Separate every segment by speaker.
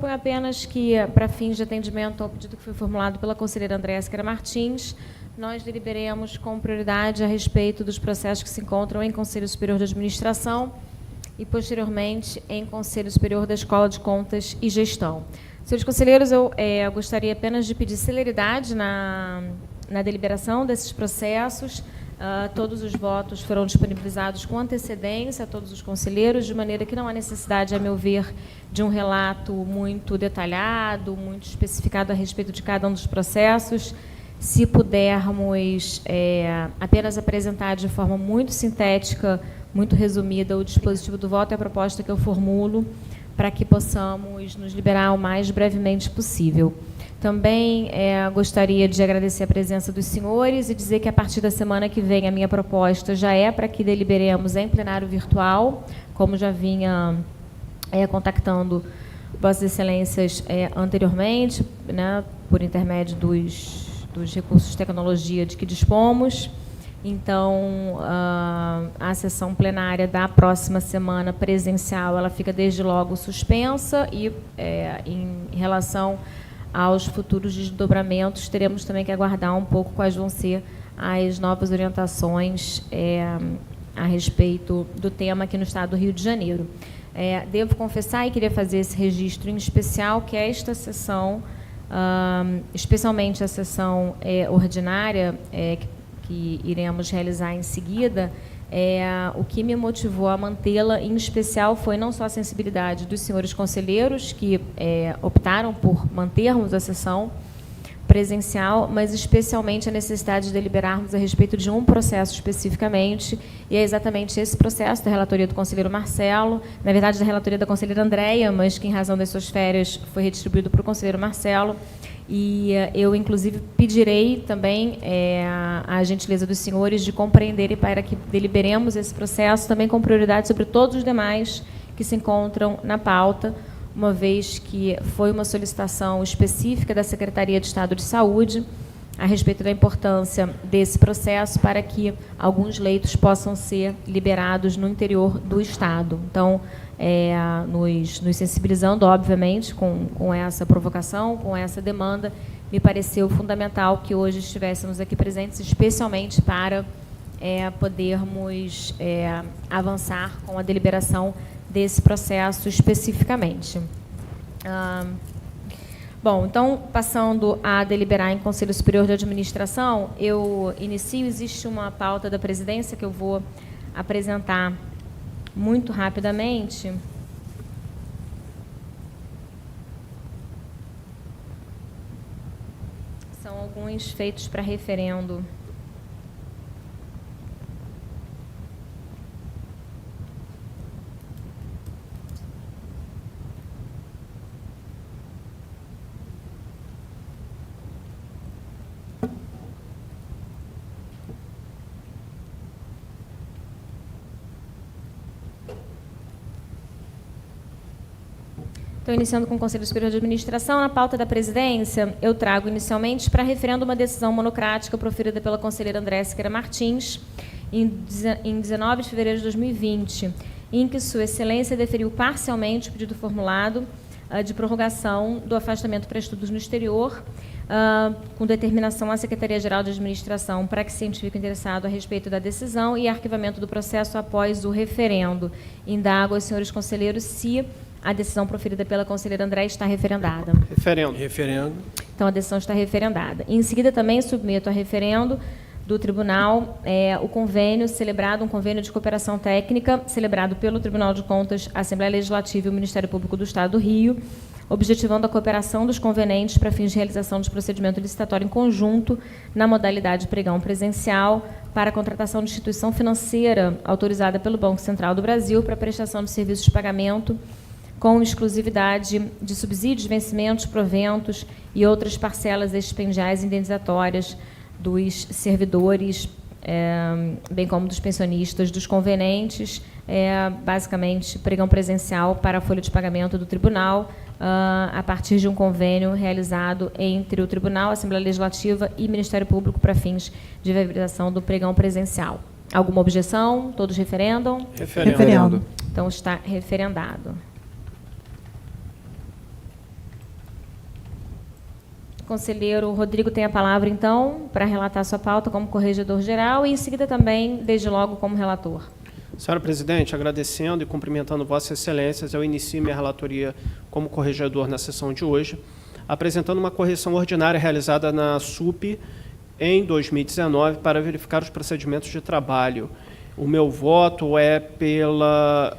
Speaker 1: proponho apenas que, para fins de atendimento ao pedido que foi formulado pela conselheira Andréa Siqueira Martins, nós deliberemos com prioridade a respeito dos processos que se encontram em Conselho Superior de Administração e, posteriormente, em Conselho Superior da Escola de Contas e Gestão. Senhores conselheiros, eu gostaria apenas de pedir celeridade na deliberação desses processos. Todos os votos foram disponibilizados com antecedência a todos os conselheiros, de maneira que não há necessidade, a meu ver, de um relato muito detalhado, muito especificado a respeito de cada um dos processos. Se pudermos apenas apresentar de forma muito sintética, muito resumida, o dispositivo do voto e a proposta que eu formulo, para que possamos nos liberar o mais brevemente possível. Também gostaria de agradecer a presença dos senhores e dizer que, a partir da semana que vem, a minha proposta já é para que deliberemos em plenário virtual, como já vinha contactando Vossas Excelências anteriormente, né, por intermédio dos recursos de tecnologia de que dispomos. Então, a sessão plenária da próxima semana presencial, ela fica desde logo suspensa e, em relação aos futuros desdobramentos, teremos também que aguardar um pouco quais vão ser as novas orientações a respeito do tema aqui no Estado do Rio de Janeiro. Devo confessar, e queria fazer esse registro em especial, que esta sessão, especialmente a sessão ordinária, que iremos realizar em seguida, o que me motivou a mantê-la, em especial, foi não só a sensibilidade dos senhores conselheiros, que optaram por mantermos a sessão presencial, mas especialmente a necessidade de deliberarmos a respeito de um processo especificamente, e é exatamente esse processo da relatoria do conselheiro Marcelo, na verdade da relatoria da conselheira Andréa, mas que, em razão das suas férias, foi redistribuído para o conselheiro Marcelo. E eu, inclusive, pedirei também a gentileza dos senhores de compreenderem para que deliberemos esse processo também com prioridade sobre todos os demais que se encontram na pauta, uma vez que foi uma solicitação específica da Secretaria de Estado de Saúde a respeito da importância desse processo para que alguns leitos possam ser liberados no interior do Estado. Então, nos sensibilizando, obviamente, com essa provocação, com essa demanda, me pareceu fundamental que hoje estivéssemos aqui presentes, especialmente para podermos avançar com a deliberação desse processo especificamente. Bom, então, passando a deliberar em Conselho Superior de Administração, eu inicio, existe uma pauta da presidência que eu vou apresentar muito rapidamente. São alguns feitos para referendo. Então, iniciando com o Conselho Superior de Administração, na pauta da presidência, eu trago inicialmente para referendo uma decisão monocrática proferida pela conselheira Andréa Siqueira Martins, em 19 de fevereiro de 2020, em que Sua Excelência deferiu parcialmente o pedido formulado de prorrogação do afastamento para estudos no exterior, com determinação à Secretaria-Geral de Administração para que científico interessado a respeito da decisão e arquivamento do processo após o referendo. Indago aos senhores conselheiros se a decisão proferida pela conselheira Andréa está referendada.
Speaker 2: Referendo.
Speaker 3: Referendo.
Speaker 1: Então, a decisão está referendada. Em seguida, também submeto a referendo do Tribunal o convênio celebrado, um convênio de cooperação técnica celebrado pelo Tribunal de Contas, Assembleia Legislativa e o Ministério Público do Estado do Rio, objetivando a cooperação dos convenentes para fins de realização de procedimento licitatório em conjunto na modalidade pregão presencial para a contratação de instituição financeira autorizada pelo Banco Central do Brasil para prestação de serviços de pagamento com exclusividade de subsídios, vencimentos, proventos e outras parcelas expendiais indenizatórias dos servidores, bem como dos pensionistas, dos convenentes, basicamente pregão presencial para a folha de pagamento do tribunal, a partir de um convênio realizado entre o Tribunal, Assembleia Legislativa e Ministério Público para fins de viabilização do pregão presencial. Alguma objeção? Todos referendam?
Speaker 2: Referendo.
Speaker 1: Então, está referendado. O conselheiro Rodrigo tem a palavra, então, para relatar sua pauta como corregedor-geral e, em seguida, também, desde logo, como relator.
Speaker 2: Senhora Presidente, agradecendo e cumprimentando Vossas Excelências, eu inicio minha relatoria como corregedor na sessão de hoje, apresentando uma correção ordinária realizada na SUP em 2019 para verificar os procedimentos de trabalho. O meu voto é pela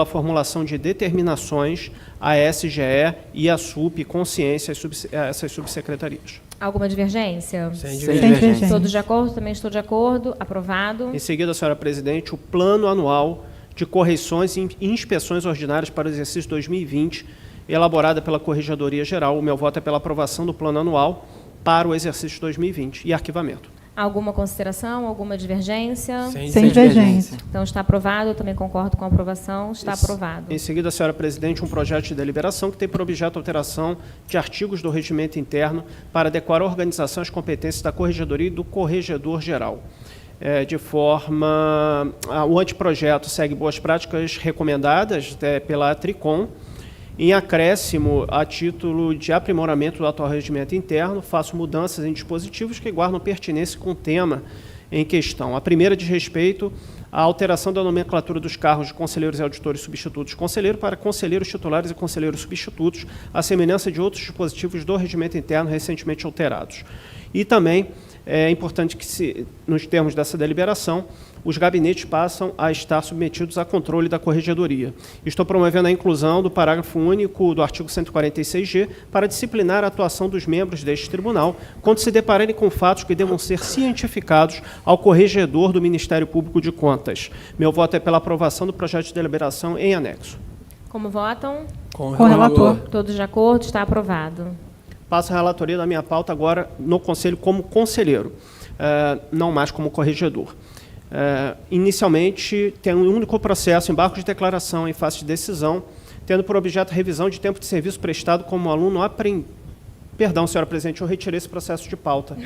Speaker 2: formulação de determinações à SGE e à SUP, consciência essas subsecretarias.
Speaker 1: Alguma divergência?
Speaker 3: Sem divergência.
Speaker 1: Todos de acordo? Também estou de acordo. Aprovado.
Speaker 2: Em seguida, senhora Presidente, o Plano Anual de Correições e Inspeções Ordinárias para o exercício 2020, elaborada pela Corregedoria Geral. O meu voto é pela aprovação do Plano Anual para o exercício 2020 e arquivamento.
Speaker 1: Alguma consideração? Alguma divergência?
Speaker 3: Sem divergência.
Speaker 1: Então, está aprovado. Eu também concordo com a aprovação. Está aprovado.
Speaker 2: Em seguida, senhora Presidente, um projeto de deliberação que tem por objeto a alteração de artigos do regimento interno para adequar a organização às competências da Corregedoria e do Corregedor-Geral. O anteprojeto segue boas práticas recomendadas pela Tricom. Em acréscimo, a título de aprimoramento do atual regimento interno, faço mudanças em dispositivos que guardam pertinência com o tema em questão. A primeira diz respeito à alteração da nomenclatura dos cargos de conselheiros e auditores substitutos conselheiro para conselheiros titulares e conselheiros substitutos, à semelhança de outros dispositivos do regimento interno recentemente alterados. E também é importante que, nos termos dessa deliberação, os gabinetes passam a estar submetidos a controle da Corregedoria. Estou promovendo a inclusão do parágrafo único do artigo 146-G para disciplinar a atuação dos membros deste tribunal quando se depararem com fatos que devam ser cientificados ao corregedor do Ministério Público de Contas. Meu voto é pela aprovação do projeto de deliberação em anexo.
Speaker 1: Como votam?
Speaker 3: Com o relator.
Speaker 1: Todos de acordo? Está aprovado.
Speaker 2: Passo a relatoria da minha pauta agora no Conselho como conselheiro, não mais como corregedor. Inicialmente, tem um único processo, embargo de declaração em face de decisão, tendo por objeto a revisão de tempo de serviço prestado como aluno Perdão, senhora Presidente, eu retirei esse processo de pauta.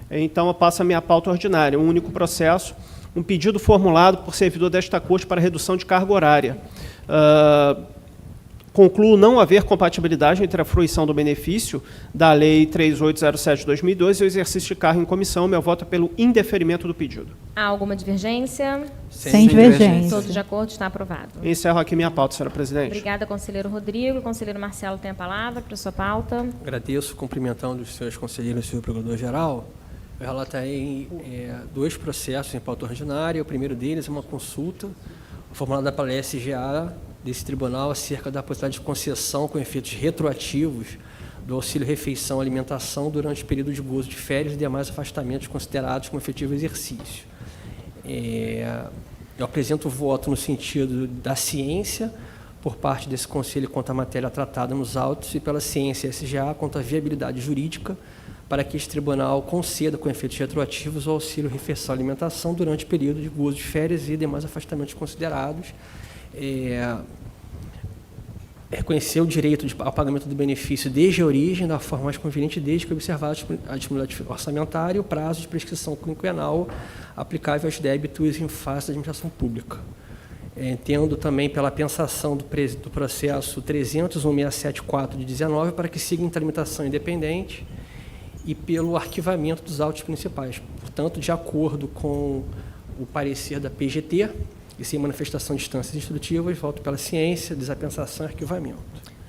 Speaker 2: Então, eu passo a minha pauta ordinária, um único processo, um pedido formulado por servidor desta Corte para redução de carga horária. Concluo não haver compatibilidade entre a fruição do benefício da Lei 3807 de 2002 e o exercício de cargo em comissão. Meu voto é pelo indeferimento do pedido.
Speaker 1: Há alguma divergência?
Speaker 3: Sem divergência.
Speaker 1: Todos de acordo? Está aprovado.
Speaker 2: Encerro aqui minha pauta, senhora Presidente.
Speaker 1: Obrigada, conselheiro Rodrigo. O conselheiro Marcelo tem a palavra para a sua pauta.
Speaker 3: Agradeço, cumprimentando os senhores conselheiros e o senhor procurador-geral. Eu relatarei dois processos em pauta ordinária. O primeiro deles é uma consulta formulada pela SGA desse tribunal acerca da possibilidade de concessão com efeitos retroativos do auxílio refeição e alimentação durante o período de gozo de férias e demais afastamentos considerados como efetivo exercício. Eu apresento o voto no sentido da ciência por parte desse conselho quanto à matéria tratada nos autos e pela ciência SGA quanto à viabilidade jurídica para que este tribunal conceda com efeitos retroativos o auxílio refeição e alimentação durante o período de gozo de férias e demais afastamentos considerados. Reconhecer o direito ao pagamento do benefício desde a origem, da forma mais conveniente, desde que observado a disponibilidade orçamentária e o prazo de prescrição quinquenal aplicável aos débitos em face da administração pública. Entendo também pela pensação do processo 300.1674 de 19 para que siga em tramitação independente e pelo arquivamento dos autos principais. Portanto, de acordo com o parecer da PGT, e sem manifestação de instâncias instrutivas, voto pela ciência, desapensação e arquivamento.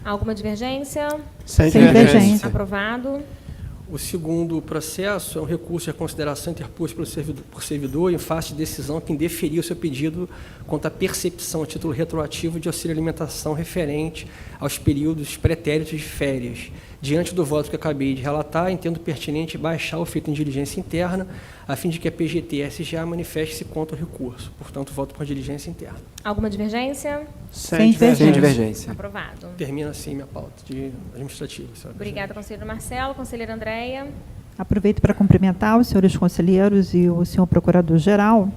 Speaker 1: Alguma divergência?
Speaker 2: Sem divergência.
Speaker 1: Aprovado.
Speaker 3: O segundo processo é um recurso de reconsideração interposto por servidor em face de decisão que indeferiu seu pedido quanto à percepção a título retroativo de auxílio alimentação referente aos períodos pretéritos de férias. Diante do voto que acabei de relatar, entendo pertinente baixar o feito em diligência interna, a fim de que a PGT e a SGA manifeste-se contra o recurso. Portanto, voto por diligência interna.
Speaker 1: Alguma divergência?
Speaker 2: Sem divergência.
Speaker 1: Aprovado.
Speaker 3: Termina assim minha pauta administrativa.
Speaker 1: Obrigada, conselheiro Marcelo. Conselheira Andréia.
Speaker 4: Aproveito para cumprimentar os senhores conselheiros e o senhor procurador-geral.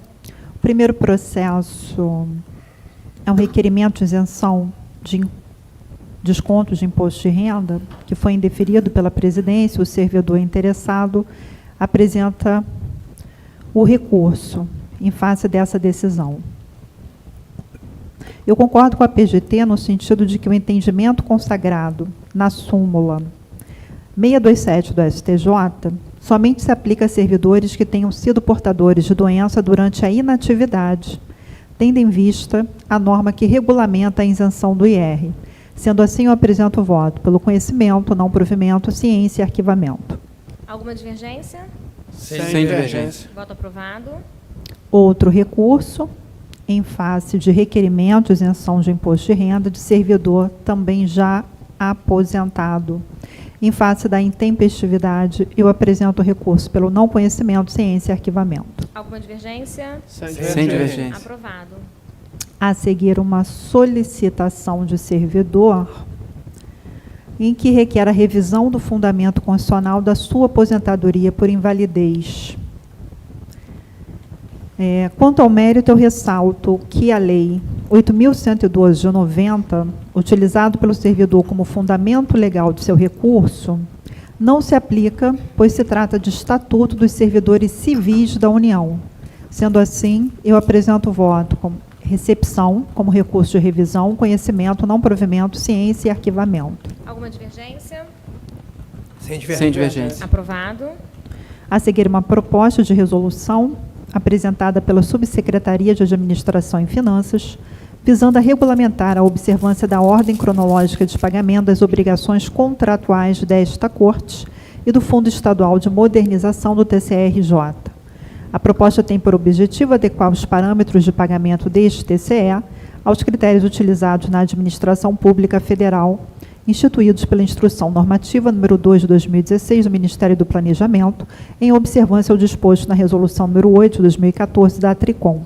Speaker 4: O primeiro processo é um requerimento de isenção de descontos de imposto de renda, que foi indeferido pela presidência. O servidor interessado apresenta o recurso em face dessa decisão. Eu concordo com a PGT no sentido de que o entendimento consagrado na súmula 627 do STJ somente se aplica a servidores que tenham sido portadores de doença durante a inatividade, tendo em vista a norma que regulamenta a isenção do IR. Sendo assim, eu apresento o voto pelo conhecimento, não provimento, ciência e arquivamento.
Speaker 1: Alguma divergência?
Speaker 2: Sem divergência.
Speaker 1: Voto aprovado.
Speaker 4: Outro recurso, em face de requerimento de isenção de imposto de renda de servidor também já aposentado. Em face da intempestividade, eu apresento o recurso pelo não conhecimento, ciência e arquivamento.
Speaker 1: Alguma divergência?
Speaker 5: Sem divergência.
Speaker 1: Aprovado.
Speaker 4: A seguir, uma solicitação de servidor em que requer a revisão do fundamento constitucional da sua aposentadoria por invalidez. Quanto ao mérito, eu ressalto que a Lei 8.112 de 90, utilizado pelo servidor como fundamento legal de seu recurso, não se aplica, pois se trata de Estatuto dos Servidores Civis da União. Sendo assim, eu apresento o voto como recepção, como recurso de revisão, conhecimento, não provimento, ciência e arquivamento.
Speaker 1: Alguma divergência?
Speaker 5: Sem divergência.
Speaker 1: Aprovado.
Speaker 4: A seguir, uma proposta de resolução apresentada pela Subsecretaria de Administração e Finanças, visando a regulamentar a observância da ordem cronológica de pagamento das obrigações contratuais desta Corte e do Fundo Estadual de Modernização do TCE-RJ. A proposta tem por objetivo adequar os parâmetros de pagamento deste TCE aos critérios utilizados na administração pública federal, instituídos pela Instrução Normativa número 2 de 2016 do Ministério do Planejamento, em observância ao disposto na Resolução número 8 de 2014 da Tricom.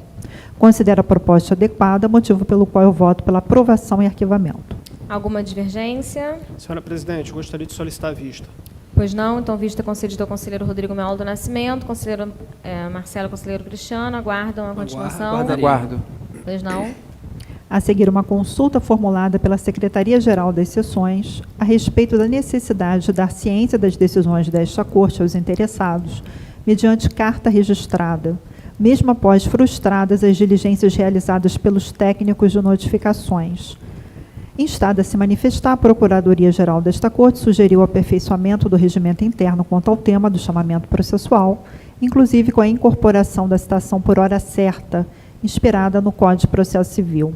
Speaker 4: Considero a proposta adequada, motivo pelo qual eu voto pela aprovação e arquivamento.
Speaker 1: Alguma divergência?
Speaker 2: Senhora presidente, gostaria de solicitar a vista.
Speaker 1: Pois não, então vista concedida ao conselheiro Rodrigo Melo do Nascimento, conselheiro Marcelo, conselheiro Cristiano, aguardam a continuação?
Speaker 5: Aguardo.
Speaker 1: Pois não.
Speaker 4: A seguir, uma consulta formulada pela Secretaria-Geral das Seções a respeito da necessidade de dar ciência das decisões desta Corte aos interessados, mediante carta registrada, mesmo após frustradas as diligências realizadas pelos técnicos de notificações. Instada a se manifestar, a Procuradoria-Geral desta Corte sugeriu o aperfeiçoamento do regimento interno quanto ao tema do chamamento processual, inclusive com a incorporação da citação por hora certa, inspirada no Código de Processo Civil.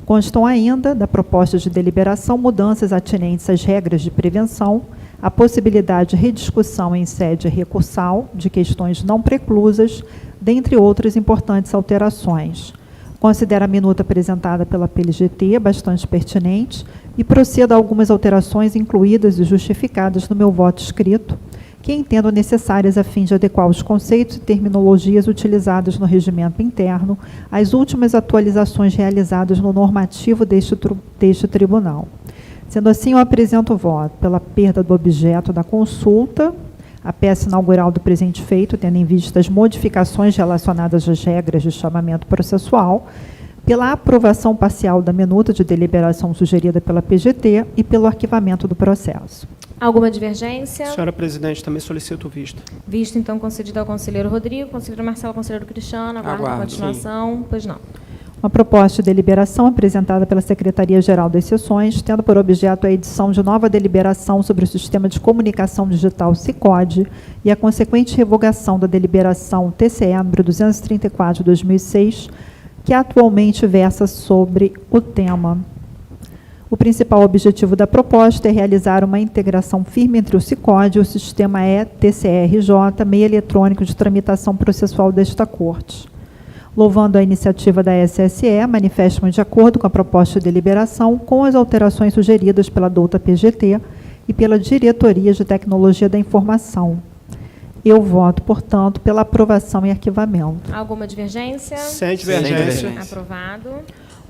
Speaker 4: Constam ainda, da proposta de deliberação, mudanças atinentes às regras de prevenção, a possibilidade de rediscussão em sede recursal de questões não preclusas, dentre outras importantes alterações. Considero a minuta apresentada pela PLGT bastante pertinente e procedo a algumas alterações incluídas e justificadas no meu voto escrito, que entendo necessárias a fim de adequar os conceitos e terminologias utilizados no regimento interno às últimas atualizações realizadas no normativo deste tribunal. Sendo assim, eu apresento o voto pela perda do objeto da consulta, a peça inaugural do presente feito, tendo em vista as modificações relacionadas às regras de chamamento processual, pela aprovação parcial da minuta de deliberação sugerida pela PGT e pelo arquivamento do processo.
Speaker 1: Alguma divergência?
Speaker 2: Senhora presidente, também solicito vista.
Speaker 1: Visto, então, concedido ao conselheiro Rodrigo, conselheiro Marcelo, conselheiro Cristiano, aguardo a continuação. Sim. Pois não.
Speaker 4: Uma proposta de deliberação apresentada pela Secretaria-Geral das Seções, tendo por objeto a edição de nova deliberação sobre o Sistema de Comunicação Digital SICOD e a consequente revogação da deliberação TCE número 234 de 2006, que atualmente versa sobre o tema. O principal objetivo da proposta é realizar uma integração firme entre o SICOD e o sistema TCE-RJ, meio eletrônico de tramitação processual desta Corte. Louvando a iniciativa da SSE, manifesto-me de acordo com a proposta de deliberação, com as alterações sugeridas pela douta PGT e pela Diretoria de Tecnologia da Informação. Eu voto, portanto, pela aprovação e arquivamento.
Speaker 1: Alguma divergência?
Speaker 2: Sem divergência.
Speaker 1: Aprovado.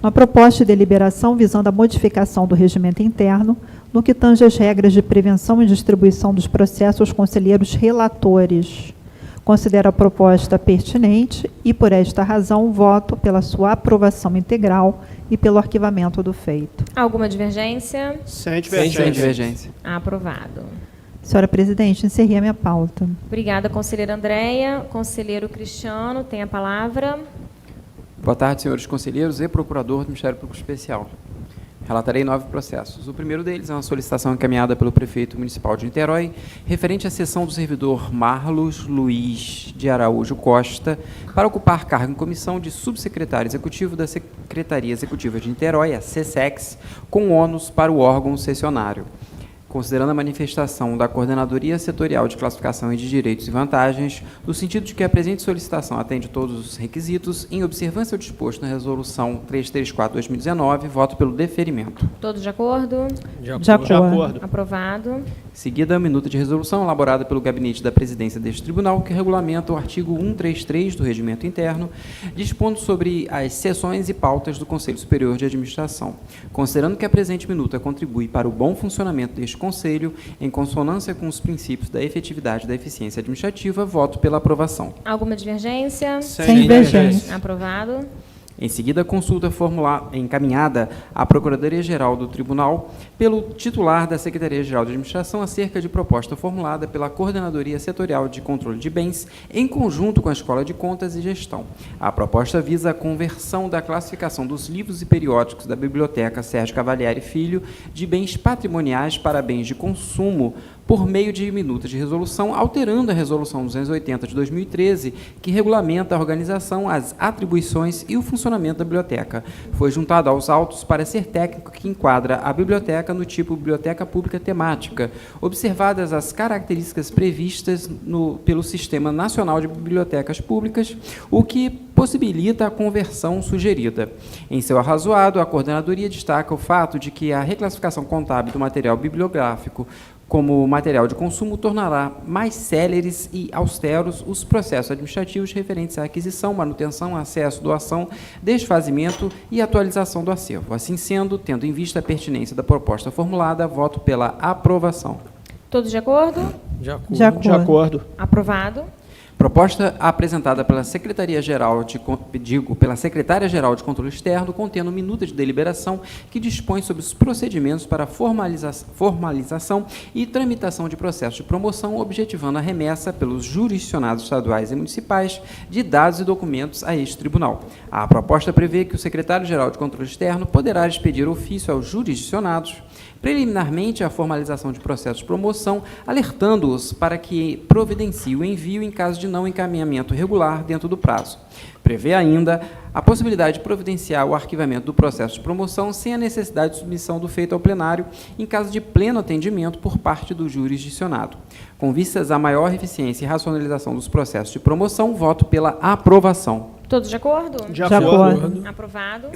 Speaker 4: Uma proposta de deliberação visando a modificação do regimento interno no que tange às regras de prevenção e distribuição dos processos aos conselheiros relatores. Considero a proposta pertinente e, por esta razão, voto pela sua aprovação integral e pelo arquivamento do feito.
Speaker 1: Alguma divergência?
Speaker 2: Sem divergência.
Speaker 1: Aprovado.
Speaker 4: Senhora presidente, encerrei a minha pauta.
Speaker 1: Obrigada, conselheira Andréia. Conselheiro Cristiano, tem a palavra.
Speaker 5: Boa tarde, senhores conselheiros e procurador do Ministério Público Especial. Relatarei 9 processos. O primeiro deles é uma solicitação encaminhada pelo prefeito municipal de Niterói, referente à cessão do servidor Marlos Luiz de Araújo Costa, para ocupar cargo em comissão de subsecretário executivo da Secretaria Executiva de Niterói, a SESEX, com ônus para o órgão cessionário. Considerando a manifestação da Coordenadoria Setorial de Classificação e de Direitos e Vantagens, no sentido de que a presente solicitação atende todos os requisitos, em observância ao disposto na Resolução 334/2019, voto pelo deferimento.
Speaker 1: Todos de acordo?
Speaker 4: De acordo.
Speaker 2: De acordo.
Speaker 1: Aprovado.
Speaker 5: Seguida, a minuta de resolução elaborada pelo gabinete da presidência deste tribunal, que regulamenta o artigo 133 do Regimento Interno, dispondo sobre as sessões e pautas do Conselho Superior de Administração. Considerando que a presente minuta contribui para o bom funcionamento deste Conselho, em consonância com os princípios da efetividade e da eficiência administrativa, voto pela aprovação.
Speaker 1: Alguma divergência?
Speaker 4: Sem divergência.
Speaker 1: Aprovado.
Speaker 5: Em seguida, a consulta encaminhada à Procuradoria-Geral do Tribunal pelo titular da Secretaria-Geral de Administração acerca de proposta formulada pela Coordenadoria Setorial de Controle de Bens, em conjunto com a Escola de Contas e Gestão. A proposta visa a conversão da classificação dos livros e periódicos da Biblioteca Sérgio Cavalieri Filho de bens patrimoniais para bens de consumo, por meio de minuta de resolução, alterando a Resolução 280 de 2013, que regulamenta a organização, as atribuições e o funcionamento da biblioteca. Foi juntado aos autos parecer técnico que enquadra a biblioteca no tipo biblioteca pública temática, observadas as características previstas pelo Sistema Nacional de Bibliotecas Públicas, o que possibilita a conversão sugerida. Em seu arrazoado, a coordenadoria destaca o fato de que a reclassificação contábil do material bibliográfico como material de consumo tornará mais céleres e austeros os processos administrativos referentes à aquisição, manutenção, acesso, doação, desfazimento e atualização do acervo. Assim sendo, tendo em vista a pertinência da proposta formulada, voto pela aprovação.
Speaker 1: Todos de acordo?
Speaker 3: De acordo.
Speaker 4: De acordo.
Speaker 2: De acordo.
Speaker 1: Aprovado.
Speaker 5: Proposta apresentada pela Secretaria-Geral pela Secretária-Geral de Controle Externo, contendo minuta de deliberação que dispõe sobre os procedimentos para formalização e tramitação de processos de promoção, objetivando a remessa pelos jurisdicionados estaduais e municipais de dados e documentos a este tribunal. A proposta prevê que o Secretário-Geral de Controle Externo poderá expedir ofício aos jurisdicionados preliminarmente a formalização de processos de promoção, alertando-os para que providencie o envio em caso de não encaminhamento regular dentro do prazo. Prevê ainda a possibilidade de providenciar o arquivamento do processo de promoção sem a necessidade de submissão do feito ao plenário em caso de pleno atendimento por parte do jurisdicionado. Com vistas à maior eficiência e racionalização dos processos de promoção, voto pela aprovação.
Speaker 1: Todos de acordo?
Speaker 2: De acordo.
Speaker 1: Aprovado.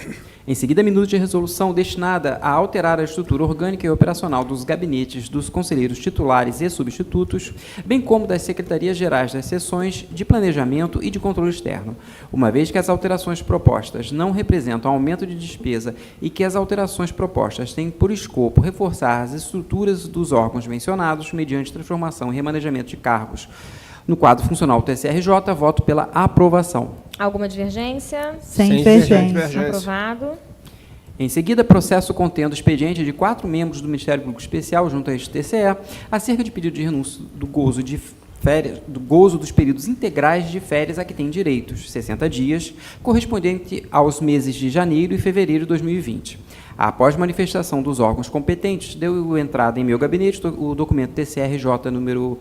Speaker 5: Em seguida, a minuta de resolução destinada a alterar a estrutura orgânica e operacional dos gabinetes dos conselheiros titulares e substitutos, bem como das secretarias gerais das seções de planejamento e de controle externo. Uma vez que as alterações propostas não representam aumento de despesa e que as alterações propostas têm por escopo reforçar as estruturas dos órgãos mencionados mediante transformação e remanejamento de cargos no quadro funcional do TSRJ, voto pela aprovação.
Speaker 1: Alguma divergência?
Speaker 4: Sem
Speaker 2: divergência.
Speaker 4: divergência.
Speaker 1: Aprovado.
Speaker 5: Em seguida, processo contendo expediente de 4 membros do Ministério Público Especial junto a este TCE, acerca de pedido de renúncia do gozo dos períodos integrais de férias a que tem direitos, 60 dias, correspondente aos meses de janeiro e fevereiro de 2020. Após manifestação dos órgãos competentes, deu entrada em meu gabinete o documento TCRJ número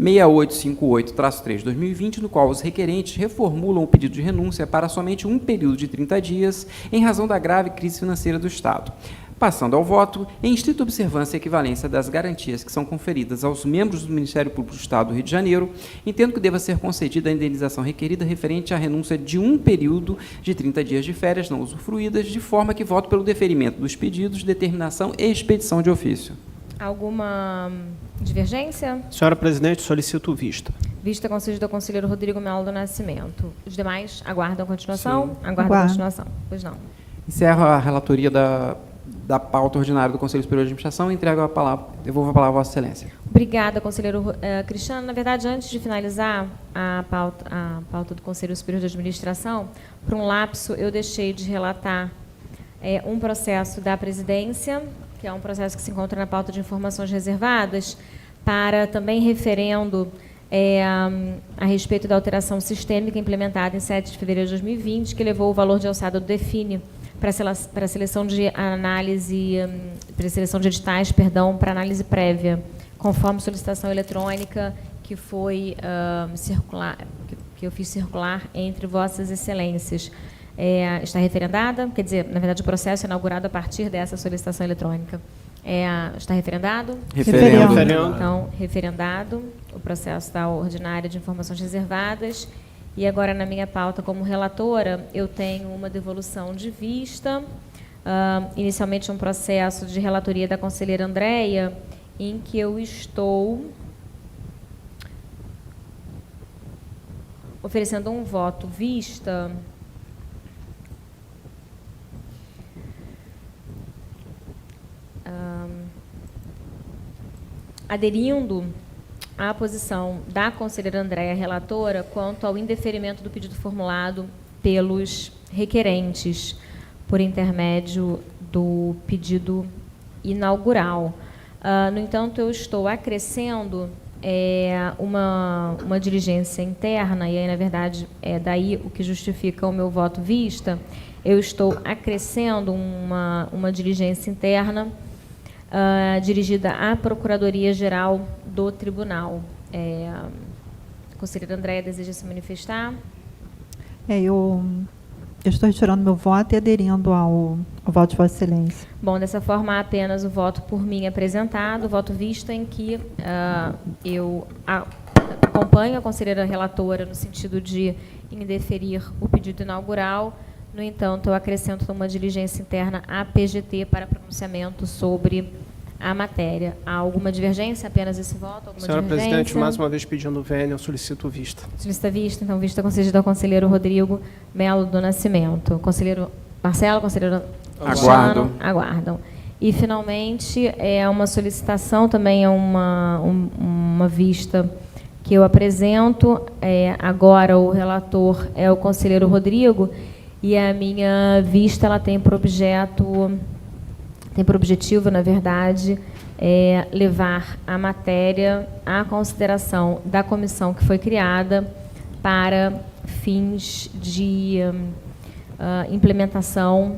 Speaker 5: 6858-3/2020, no qual os requerentes reformulam o pedido de renúncia para somente um período de 30 dias, em razão da grave crise financeira do Estado. Passando ao voto, em estrita observância e equivalência das garantias que são conferidas aos membros do Ministério Público do Estado do Rio de Janeiro, entendo que deva ser concedida a indenização requerida referente à renúncia de um período de 30 dias de férias não usufruídas, de forma que voto pelo deferimento dos pedidos, determinação e expedição de ofício.
Speaker 1: Alguma divergência?
Speaker 2: Senhora Presidente, solicito vista.
Speaker 1: Vista concedida ao conselheiro Rodrigo Melo do Nascimento. Os demais aguardam continuação?
Speaker 3: Sim.
Speaker 1: Aguardam
Speaker 4: Aguardo.
Speaker 1: continuação. Pois não.
Speaker 5: Encerro a relatoria da pauta ordinária do Conselho Superior de Administração e entrego a palavra, devolvo a palavra a Vossa Excelência.
Speaker 1: Obrigada, conselheiro Cristiano. Na verdade, antes de finalizar a pauta do Conselho Superior de Administração, por um lapso, eu deixei de relatar um processo da presidência, que é um processo que se encontra na pauta de informações reservadas, para também referendo a respeito da alteração sistêmica implementada em 7 de fevereiro de 2020, que levou o valor de alçada do DEFINE para seleção de análise, para seleção de editais, perdão, para análise prévia, conforme solicitação eletrônica que foi que eu fiz circular entre vossas excelências. Está referendada, quer dizer, na verdade o processo é inaugurado a partir dessa solicitação eletrônica. Está referendado?
Speaker 4: Referendo.
Speaker 1: Então, referendado, o processo da ordinária de informações reservadas. E agora, na minha pauta como relatora, eu tenho uma devolução de vista, inicialmente um processo de relatoria da conselheira Andréia, em que eu estou oferecendo um voto vista aderindo à posição da conselheira Andréia, relatora, quanto ao indeferimento do pedido formulado pelos requerentes, por intermédio do pedido inaugural. No entanto, eu estou acrescendo uma diligência interna, e aí, na verdade, é daí o que justifica o meu voto vista. Eu estou acrescendo uma diligência interna dirigida à Procuradoria-Geral do Tribunal. A conselheira Andréia deseja se manifestar?
Speaker 4: Eu estou retirando meu voto e aderindo ao voto de Vossa Excelência.
Speaker 1: Bom, dessa forma, há apenas o voto por mim apresentado, o voto vista em que eu acompanho a conselheira relatora no sentido de indeferir o pedido inaugural. No entanto, eu acrescento uma diligência interna à PGT para pronunciamento sobre a matéria. Há alguma divergência? Apenas esse voto? Alguma
Speaker 2: Senhora
Speaker 1: divergência?
Speaker 2: presidente, mais uma vez pedindo vênia, eu solicito vista.
Speaker 1: Solicita vista. Então, vista concedida ao conselheiro Rodrigo Melo do Nascimento. Conselheiro Marcelo, conselheiro Luciano, aguardam. E, finalmente, uma solicitação, também é uma vista que eu apresento. Agora, o relator é o conselheiro Rodrigo, e a minha vista ela tem por objetivo, na verdade, levar a matéria à consideração da comissão que foi criada para fins de implementação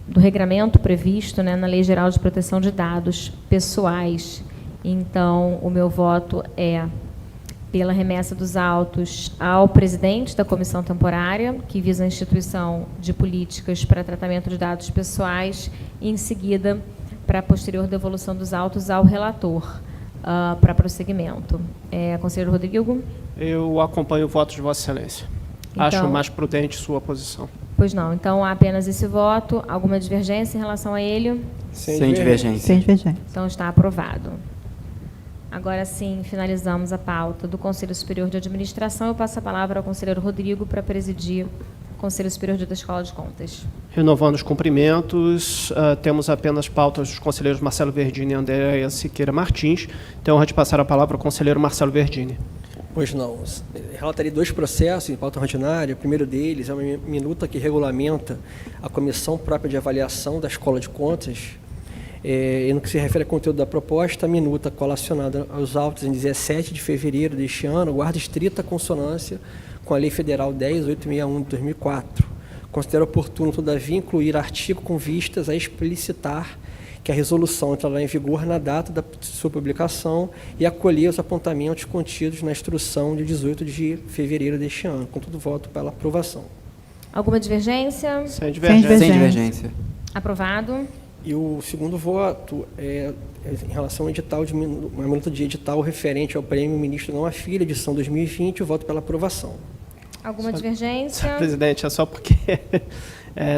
Speaker 1: do regramento previsto, né, na Lei Geral de Proteção de Dados Pessoais. Então, o meu voto é pela remessa dos autos ao presidente da comissão temporária, que visa a instituição de políticas para tratamento de dados pessoais, e, em seguida, para a posterior devolução dos autos ao relator, para prosseguimento. Conselheiro Rodrigo?
Speaker 2: Eu acompanho o voto de Vossa Excelência.
Speaker 1: Então,
Speaker 2: acho mais prudente sua posição.
Speaker 1: Pois não. Então, há apenas esse voto. Alguma divergência em relação a ele?
Speaker 5: Sem divergência.
Speaker 4: Sem divergência.
Speaker 1: Então, está aprovado. Agora sim, finalizamos a pauta do Conselho Superior de Administração. Eu passo a palavra ao conselheiro Rodrigo para presidir o Conselho Superior da Escola de Contas.
Speaker 2: Renovando os cumprimentos, temos apenas pautas dos conselheiros Marcelo Verdini e Andréia Siqueira Martins. Tenho a honra de passar a palavra ao conselheiro Marcelo Verdini.
Speaker 3: Pois não. Relatarei 2 processos em pauta ordinária. O primeiro deles é uma minuta que regulamenta a comissão própria de avaliação da Escola de Contas. E no que se refere ao conteúdo da proposta, a minuta colacionada aos autos em 17 de fevereiro deste ano guarda estrita consonância com a Lei Federal 10.861 de 2004. Considero oportuno, todavia, incluir artigo com vistas a explicitar que a resolução entrará em vigor na data da sua publicação e acolher os apontamentos contidos na instrução de 18 de fevereiro deste ano. Contudo, voto pela aprovação.
Speaker 1: Alguma divergência?
Speaker 2: Sem divergência.
Speaker 5: Sem divergência.
Speaker 1: Aprovado.
Speaker 3: E o segundo voto é em relação ao edital, uma minuta de edital referente ao Prêmio Ministro Não Afilha, edição 2020, o voto pela aprovação.
Speaker 1: Alguma divergência?
Speaker 2: Senhor presidente, é só porque,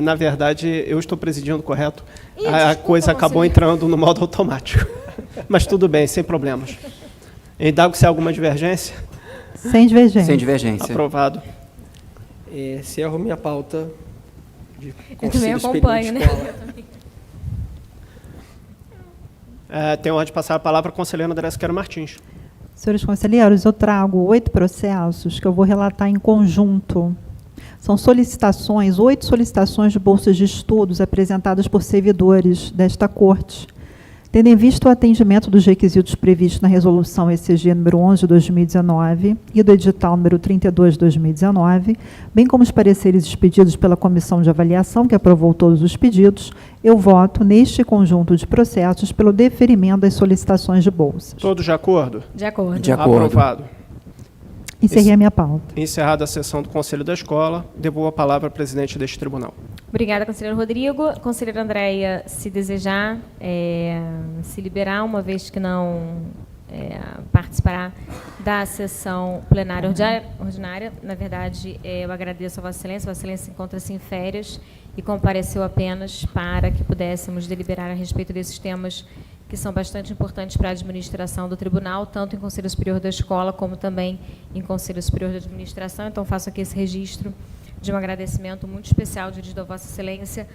Speaker 2: na verdade, eu estou presidindo, correto? A coisa acabou entrando no modo automático. Mas tudo bem, sem problemas. Indago se há alguma divergência?
Speaker 4: Sem divergência.
Speaker 5: Sem divergência.
Speaker 2: Aprovado.
Speaker 3: Encerro minha pauta de
Speaker 1: Eu também
Speaker 3: Conselho Superior
Speaker 1: acompanho,
Speaker 3: de
Speaker 1: né?
Speaker 3: Escola.
Speaker 2: Tenho a honra de passar a palavra ao conselheiro Andréia Siqueira Martins.
Speaker 4: Senhores conselheiros, eu trago 8 processos que eu vou relatar em conjunto. São solicitações, 8 solicitações de bolsas de estudos apresentadas por servidores desta Corte. Tendo em vista o atendimento dos requisitos previstos na Resolução ECG número 11 de 2019 e do edital número 32 de 2019, bem como os pareceres expedidos pela Comissão de Avaliação, que aprovou todos os pedidos, eu voto neste conjunto de processos pelo deferimento das solicitações de bolsas.
Speaker 2: Todos de acordo?
Speaker 1: De acordo.
Speaker 5: De acordo.
Speaker 2: Aprovado.
Speaker 4: Encerrei a minha pauta.
Speaker 2: Encerrada a sessão do Conselho da Escola, devolvo a palavra ao presidente deste tribunal.
Speaker 1: Obrigada, conselheiro Rodrigo. Conselheira Andréia, se desejar se liberar, uma vez que não participará da sessão plenária ordinária. Na verdade, eu agradeço a Vossa Excelência. Vossa Excelência encontra-se em férias e compareceu apenas para que pudéssemos deliberar a respeito desses temas que são bastante importantes para a administração do tribunal, tanto em Conselho Superior da Escola, como também em Conselho Superior de Administração. Então, faço aqui esse registro de um agradecimento muito especial dirigido a Vossa Excelência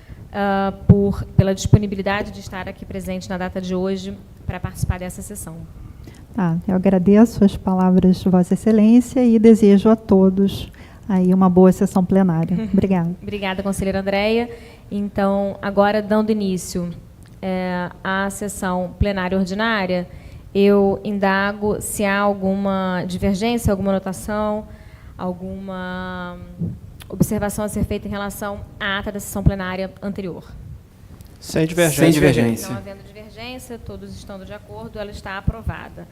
Speaker 1: pela disponibilidade de estar aqui presente na data de hoje para participar dessa sessão.
Speaker 4: Tá, eu agradeço as palavras de Vossa Excelência e desejo a todos aí uma boa sessão plenária. Obrigada.
Speaker 1: Obrigada, conselheira Andréia. Então, agora, dando início à sessão plenária ordinária, eu indago se há alguma divergência, alguma anotação, alguma observação a ser feita em relação à ata da sessão plenária anterior.
Speaker 2: Sem divergência.
Speaker 5: Sem divergência.
Speaker 1: Não havendo divergência, todos estando de acordo, ela está aprovada.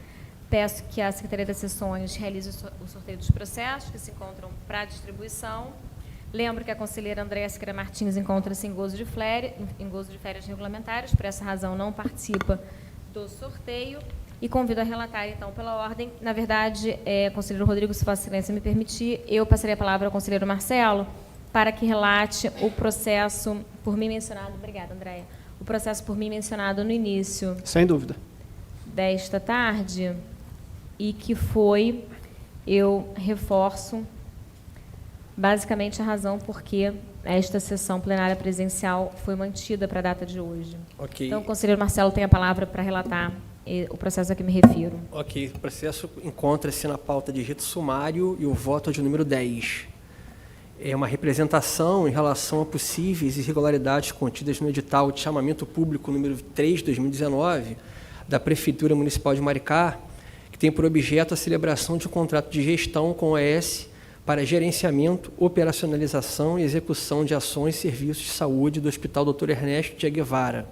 Speaker 1: Peço que a Secretaria das Sessões realize o sorteio dos processos que se encontram para distribuição. Lembro que a conselheira Andréia Siqueira Martins encontra-se em gozo de férias regulamentares, por essa razão não participa do sorteio. E convido a relatar, então, pela ordem. Na verdade, conselheiro Rodrigo, se Vossa Excelência me permitir, eu passarei a palavra ao conselheiro Marcelo para que relate o processo por mim mencionado. Obrigada, Andréia. O processo por mim mencionado no início
Speaker 2: Sem dúvida.
Speaker 1: desta tarde e que foi, eu reforço, basicamente a razão porque esta sessão plenária presencial foi mantida para a data de hoje.
Speaker 3: Ok.
Speaker 1: Então, o conselheiro Marcelo tem a palavra para relatar o processo a que me refiro.
Speaker 3: Ok, o processo encontra-se na pauta de rito sumário e o voto é de número 10. É uma representação em relação a possíveis irregularidades contidas no edital de chamamento público número 3 de 2019 da Prefeitura Municipal de Maricá, que tem por objeto a celebração de um contrato de gestão com o OS para gerenciamento, operacionalização e execução de ações e serviços de saúde do Hospital Dr. Ernesto Che Guevara.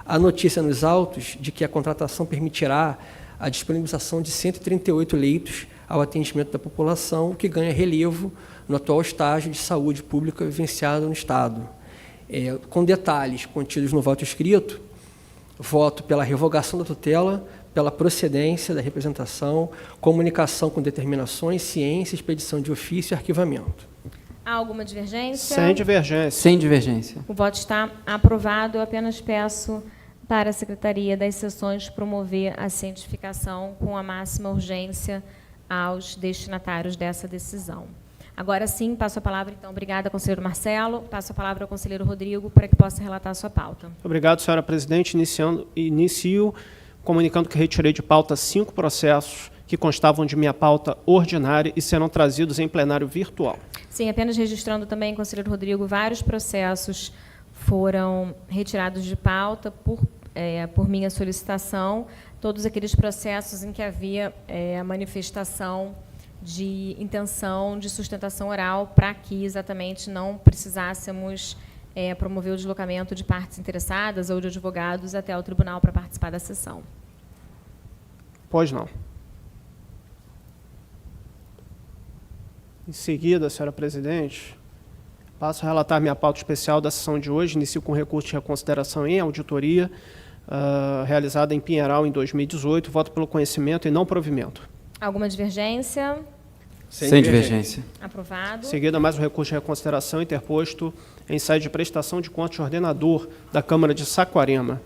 Speaker 3: A notícia nos autos de que a contratação permitirá a disponibilização de 138 leitos ao atendimento da população, que ganha relevo no atual estágio de saúde pública vivenciado no Estado. Com detalhes contidos no voto escrito, voto pela revogação da tutela, pela procedência da representação, comunicação com determinações, ciência, expedição de ofício e arquivamento.
Speaker 1: Há alguma divergência?
Speaker 2: Sem divergência.
Speaker 5: Sem divergência.
Speaker 1: O voto está aprovado. Eu apenas peço para a Secretaria das Sessões promover a cientificação com a máxima urgência aos destinatários dessa decisão. Agora sim, passo a palavra, então. Obrigada, conselheiro Marcelo. Passo a palavra ao conselheiro Rodrigo para que possa relatar a sua pauta.
Speaker 2: Obrigado, senhora presidente. Inicio comunicando que retirei de pauta 5 processos que constavam de minha pauta ordinária e serão trazidos em plenário virtual.
Speaker 1: Sim, apenas registrando também, conselheiro Rodrigo, vários processos foram retirados de pauta por minha solicitação, todos aqueles processos em que havia a manifestação de intenção de sustentação oral para que exatamente não precisássemos promover o deslocamento de partes interessadas ou de advogados até o tribunal para participar da sessão.
Speaker 2: Pois não. Em seguida, senhora presidente, passo a relatar minha pauta especial da sessão de hoje. Inicio com recurso de reconsideração em auditoria, realizada em Pinheiral em 2018. Voto pelo conhecimento e não provimento.
Speaker 1: Alguma divergência?
Speaker 5: Sem divergência.
Speaker 1: Aprovado.
Speaker 2: Em seguida, mais um recurso de reconsideração interposto em sede de prestação de contas de ordenador da Câmara de Saquarema.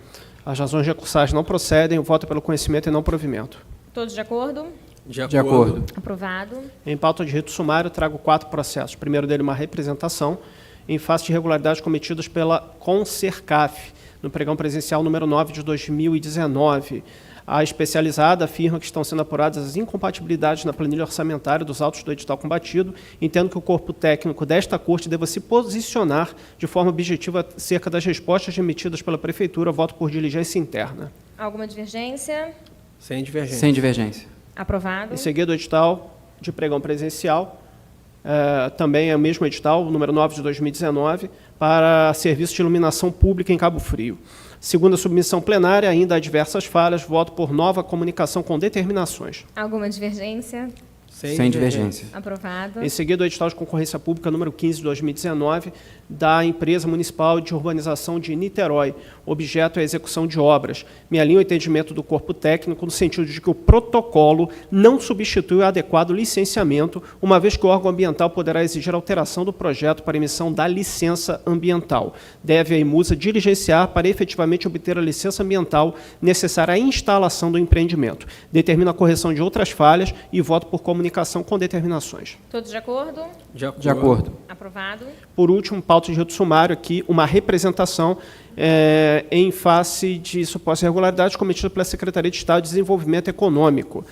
Speaker 2: As razões recursais não procedem. O voto pelo conhecimento e não provimento.
Speaker 1: Todos de acordo?
Speaker 5: De acordo.
Speaker 1: Aprovado.
Speaker 2: Em pauta de rito sumário, trago 4 processos. O primeiro dele, uma representação em face de irregularidades cometidas pela Concercaf, no pregão presencial número 9 de 2019. A especializada afirma que estão sendo apuradas as incompatibilidades na planilha orçamentária dos autos do edital combatido, entendo que o corpo técnico desta Corte deva se posicionar de forma objetiva acerca das respostas emitidas pela Prefeitura. Voto por diligência interna.
Speaker 1: Alguma divergência?
Speaker 3: Sem divergência.
Speaker 5: Sem divergência.
Speaker 1: Aprovado.
Speaker 2: Em seguida, o edital de pregão presencial, também é o mesmo edital, o número 9 de 2019, para serviço de iluminação pública em Cabo Frio. Segunda submissão plenária, ainda há diversas falhas, voto por nova comunicação com determinações.
Speaker 1: Alguma divergência?
Speaker 5: Sem divergência.
Speaker 1: Aprovado.
Speaker 2: Em seguida, o edital de concorrência pública número 15 de 2019, da Empresa Municipal de Urbanização de Niterói. Objeto é a execução de obras. Me alinho ao entendimento do corpo técnico no sentido de que o protocolo não substitui o adequado licenciamento, uma vez que o órgão ambiental poderá exigir alteração do projeto para emissão da licença ambiental. Deve a Imusa diligenciar para efetivamente obter a licença ambiental necessária à instalação do empreendimento. Determina a correção de outras falhas e voto por comunicação com determinações.
Speaker 1: Todos de acordo?
Speaker 5: De acordo.
Speaker 1: Aprovado.
Speaker 2: Por último, pauta de rito sumário aqui, uma representação em face de supostas irregularidades cometidas pela Secretaria de Estado de Desenvolvimento Econômico,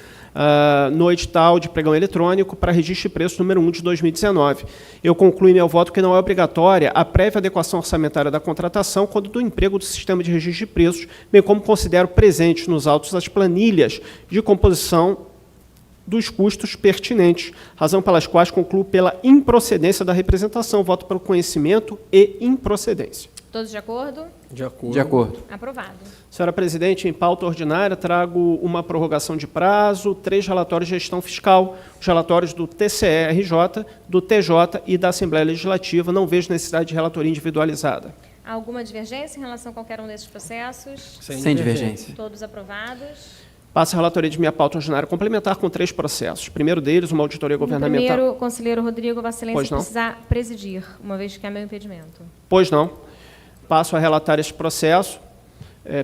Speaker 2: no edital de pregão eletrônico para registro de preço número 1 de 2019. Eu concluo em meu voto que não é obrigatória a prévia adequação orçamentária da contratação quando do emprego do sistema de registro de preços, bem como considero presentes nos autos as planilhas de composição dos custos pertinentes, razão pelas quais concluo pela improcedência da representação, voto pelo conhecimento e improcedência.
Speaker 1: Todos de acordo?
Speaker 3: De acordo.
Speaker 5: De acordo.
Speaker 1: Aprovado.
Speaker 2: Senhora Presidente, em pauta ordinária, trago uma prorrogação de prazo, 3 relatórios de gestão fiscal, os relatórios do TCE-RJ, do TJ e da Assembleia Legislativa. Não vejo necessidade de relatoria individualizada.
Speaker 1: Alguma divergência em relação a qualquer um desses processos?
Speaker 5: Sem divergência.
Speaker 1: Todos aprovados.
Speaker 2: Passo a relatoria de minha pauta ordinária complementar com 3 processos. Primeiro deles, uma auditoria governamental.
Speaker 1: Primeiro, conselheiro Rodrigo, Vossa Excelência
Speaker 2: Pois não.
Speaker 1: precisar presidir, uma vez que é meu impedimento.
Speaker 2: Pois não. Passo a relatar este processo,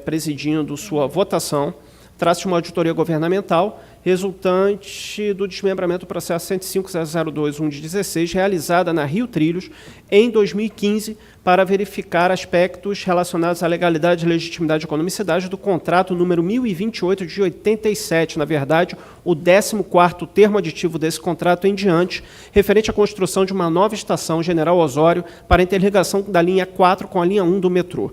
Speaker 2: presidindo sua votação. Trata-se de uma auditoria governamental resultante do desmembramento do processo 105.002.1 de 16, realizada na Rio Trilhos em 2015, para verificar aspectos relacionados à legalidade, legitimidade e economicidade do contrato número 1028 de 87, na verdade, o 14º termo aditivo desse contrato em diante, referente à construção de uma nova estação General Osório para a interligação da linha 4 com a linha 1 do metrô.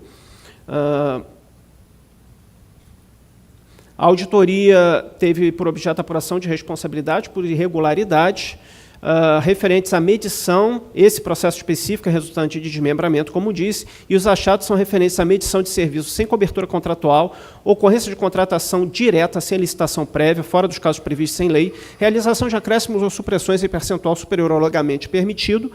Speaker 2: A auditoria teve por objeto a apuração de responsabilidade por irregularidades referentes à medição, esse processo específico é resultante de desmembramento, como disse, e os achados são referentes à medição de serviços sem cobertura contratual, ocorrência de contratação direta sem licitação prévia, fora dos casos previstos em lei, realização de acréscimos ou supressões em percentual superior ao legalmente permitido,